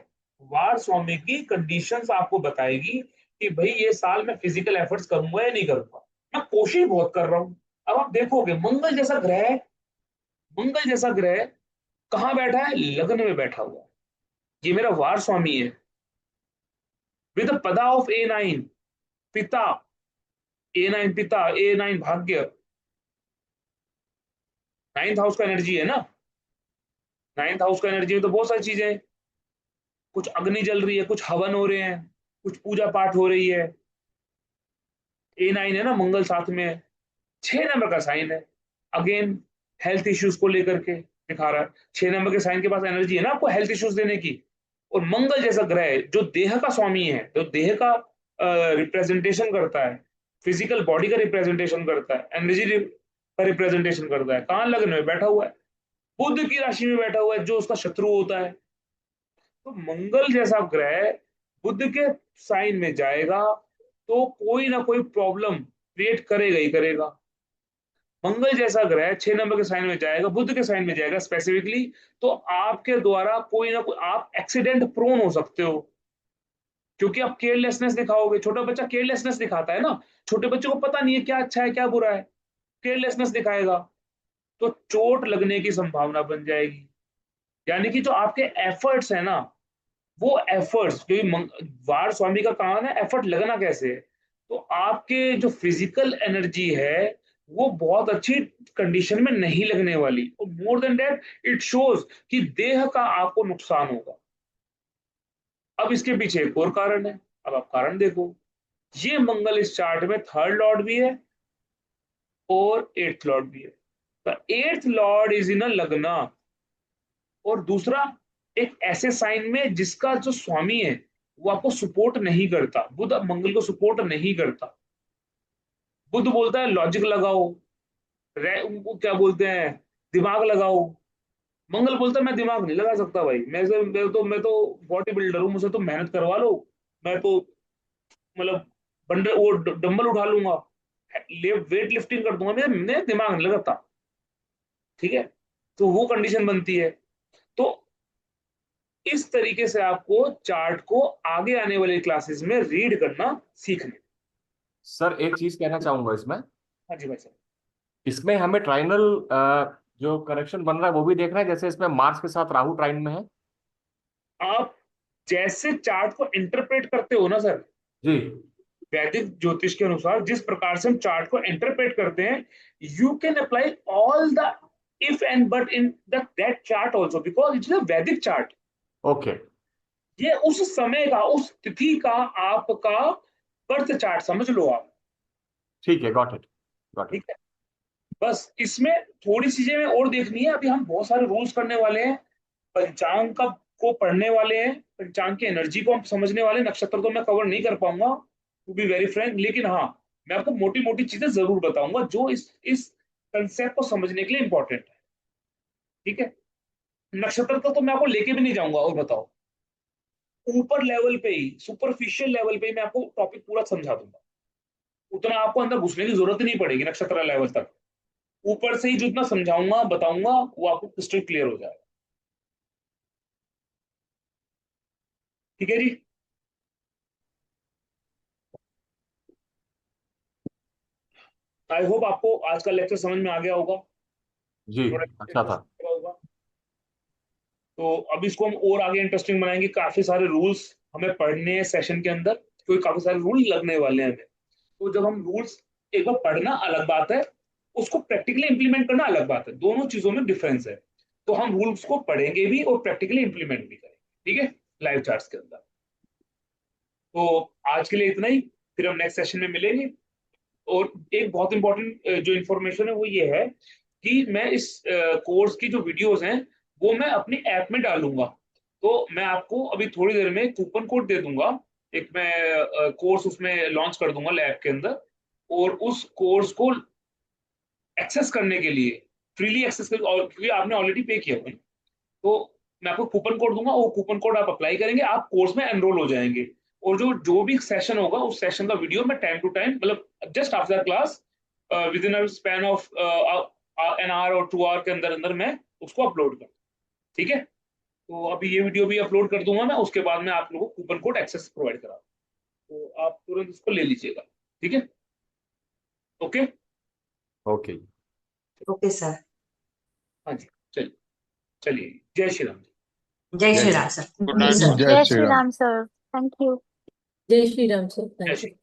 वार स्वामी की कंडीशंस आपको बताएगी कि भाई ये साल मैं फिजिकल एफर्ट्स करूंगा या नहीं करूंगा। मैं कोशिश बहुत कर रहा हूं। अब आप देखोगे मंगल जैसा ग्रह कहाँ बैठा है? लग्न में बैठा हुआ है। ये मेरा वार स्वामी है विद पदा ऑफ A9, पिता। A9 पिता, A9 भाग्य, 9th हाउस का एनर्जी है ना। 9th हाउस का एनर्जी में तो बहुत सारी चीजें हैं। कुछ अग्नि जल रही है, कुछ हवन हो रहे हैं, कुछ पूजा पाठ हो रही है। A9 है ना, मंगल साथ में है। 6 नंबर का साइन है, अगेन हेल्थ इश्यूज को लेकर के दिखा रहा है। 6 नंबर के साइन के पास एनर्जी है ना आपको हेल्थ इश्यूज देने की। और मंगल जैसा ग्रह जो देह का स्वामी है, जो देह का रिप्रेजेंटेशन करता है, फिजिकल बॉडी का रिप्रेजेंटेशन करता है, एनर्जी का रिप्रेजेंटेशन करता है, कहाँ लग्न में बैठा हुआ है? बुध की राशि में बैठा हुआ है, जो उसका शत्रु होता है। तो मंगल जैसा ग्रह बुध के साइन में जाएगा तो कोई ना कोई प्रॉब्लम क्रिएट करेगा ही करेगा। मंगल जैसा ग्रह 6 नंबर के साइन में जाएगा, बुध के साइन में जाएगा स्पेसिफिकली, तो आपके द्वारा कोई ना कोई आप एक्सीडेंट प्रोन हो सकते हो, क्योंकि आप केयरलेसनेस दिखाओगे। छोटा बच्चा केयरलेसनेस दिखाता है ना, छोटे बच्चे को पता नहीं है क्या अच्छा है क्या बुरा है, केयरलेसनेस दिखाएगा, तो चोट लगने की संभावना बन जाएगी। यानी कि जो आपके एफर्ट्स है ना, वो एफर्ट्स, क्योंकि वार स्वामी का काम है एफर्ट लगना कैसे है, तो आपके जो फिजिकल एनर्जी है वो बहुत अच्छी कंडीशन में नहीं लगने वाली। और more than that it shows कि देह का आपको नुकसान होगा। अब इसके पीछे एक और कारण है, अब आप कारण देखो। ये मंगल इस चार्ट में 3rd लॉर्ड भी है और 8th लॉर्ड भी है। The 8th lord is in a lagna, और दूसरा एक ऐसे साइन में जिसका जो स्वामी है वो आपको सपोर्ट नहीं करता। बुध मंगल को सपोर्ट नहीं करता। बुध बोलता है लॉजिक लगाओ, उनको क्या बोलते हैं, दिमाग लगाओ। मंगल बोलता है मैं दिमाग नहीं लगा सकता भाई, मैं तो बॉडी बिल्डर हूँ, मुझसे तो मेहनत करवा लो, मैं तो मतलब बंडल वो डंबल उठा लूंगा, वेट लिफ्टिंग कर दूंगा, मैं दिमाग नहीं लगाता। ठीक है, तो वो कंडीशन बनती है। तो इस तरीके से आपको चार्ट को आगे आने वाली क्लासेस में रीड करना सीखना। सर एक चीज कहना चाहूंगा इसमें, हाँ जी भाई साहब। इसमें हमें ट्राइनल जो कनेक्शन बन रहा है वो भी देखना है, जैसे इसमें मार्स के साथ राहु ट्राइन में है। आप जैसे चार्ट को इंटरप्रेट करते हो ना सर, जी। वैदिक ज्योतिष के अनुसार जिस प्रकार से हम चार्ट को इंटरप्रेट करते हैं, you can apply all the if and but in that chart also, because it is a वैदिक चार्ट। ओके। ये उस समय का, उस तिथि का आपका बर्थ चार्ट समझ लो आप। ठीक है, गॉट इट, गॉट इट। ठीक है, बस इसमें थोड़ी सी चीजें और देखनी है। अभी हम बहुत सारे रूल्स करने वाले हैं, पंचांग का को पढ़ने वाले हैं, पंचांग की एनर्जी को हम समझने वाले हैं। नक्षत्र तो मैं कवर नहीं कर पाऊंगा टू बी वेरी फ्रैंक, लेकिन हाँ मैं आपको मोटी मोटी चीजें जरूर बताऊंगा जो इस कंसेप्ट को समझने के लिए इंपॉर्टेंट है। ठीक है, नक्षत्र का तो मैं आपको लेके भी नहीं जाऊंगा। और बताओ, ऊपर लेवल पे ही, सुपरफिशियल लेवल पे ही मैं आपको टॉपिक पूरा समझा दूंगा, उतना आपको अंदर घुसने की जरूरत ही नहीं पड़ेगी नक्षत्र लेवल तक। ऊपर से ही जितना समझाऊंगा बताऊंगा वो आपको क्रिस्टल क्लियर हो जाएगा। ठीक है जी। आई होप आपको आज का लेक्चर समझ में आ गया होगा, जी, थोड़ा अच्छा था। इंटरेस्टिंग लगा होगा। तो अब इसको हम और आगे इंटरेस्टिंग बनाएंगे। काफी सारे रूल्स हमें पढ़ने हैं सेशन के अंदर, क्योंकि काफी सारे रूल लगने वाले हैं हमें। तो जब हम रूल्स एक बार पढ़ना अलग बात है, उसको प्रैक्टिकली इंप्लीमेंट करना अलग बात है, दोनों चीजों में डिफरेंस है। तो हम रूल्स को पढ़ेंगे भी और प्रैक्टिकली इंप्लीमेंट भी करेंगे, ठीक है, लाइव चार्ट्स के अंदर। तो आज के लिए इतना ही, फिर हम नेक्स्ट सेशन में मिलेंगे। और एक बहुत इंपॉर्टेंट जो इन्फॉर्मेशन है वो ये है कि मैं इस कोर्स की जो वीडियोस हैं वो मैं अपनी ऐप में डालूंगा। तो मैं आपको अभी थोड़ी देर में कूपन कोड दे दूंगा, एक मैं कोर्स उसमें लॉन्च कर दूंगा लैब के अंदर। और उस कोर्स को एक्सेस करने के लिए, फ्रीली एक्सेस कर, और क्योंकि आपने ऑलरेडी पे किया है, तो मैं आपको कूपन कोड दूंगा, वो कूपन कोड आप अप्लाई करेंगे, आप कोर्स में एनरोल हो जाएंगे। और जो जो भी सेशन होगा उस सेशन का वीडियो मैं टाइम टू टाइम, मतलब just after class, with in a span of an hour और 2 आवर के अंदर अंदर मैं उसको अपलोड कर। ठीक है, तो अभी ये वीडियो भी अपलोड कर दूंगा मैं, उसके बाद में आप लोगों को कूपन कोड एक्सेस प्रोवाइड करा, तो आप तुरंत इसको ले लीजिएगा। ठीक है, ओके। ओके। Okay sir. हाँ जी, चलिए, चलिए, जय श्री राम। जय जय श्री श्री राम राम। सर। गुड जी नाइट सर। जय जय Shri Shri Ram. Ram sir, thank you. जय श्री राम सर, जय थैंक श्री यू।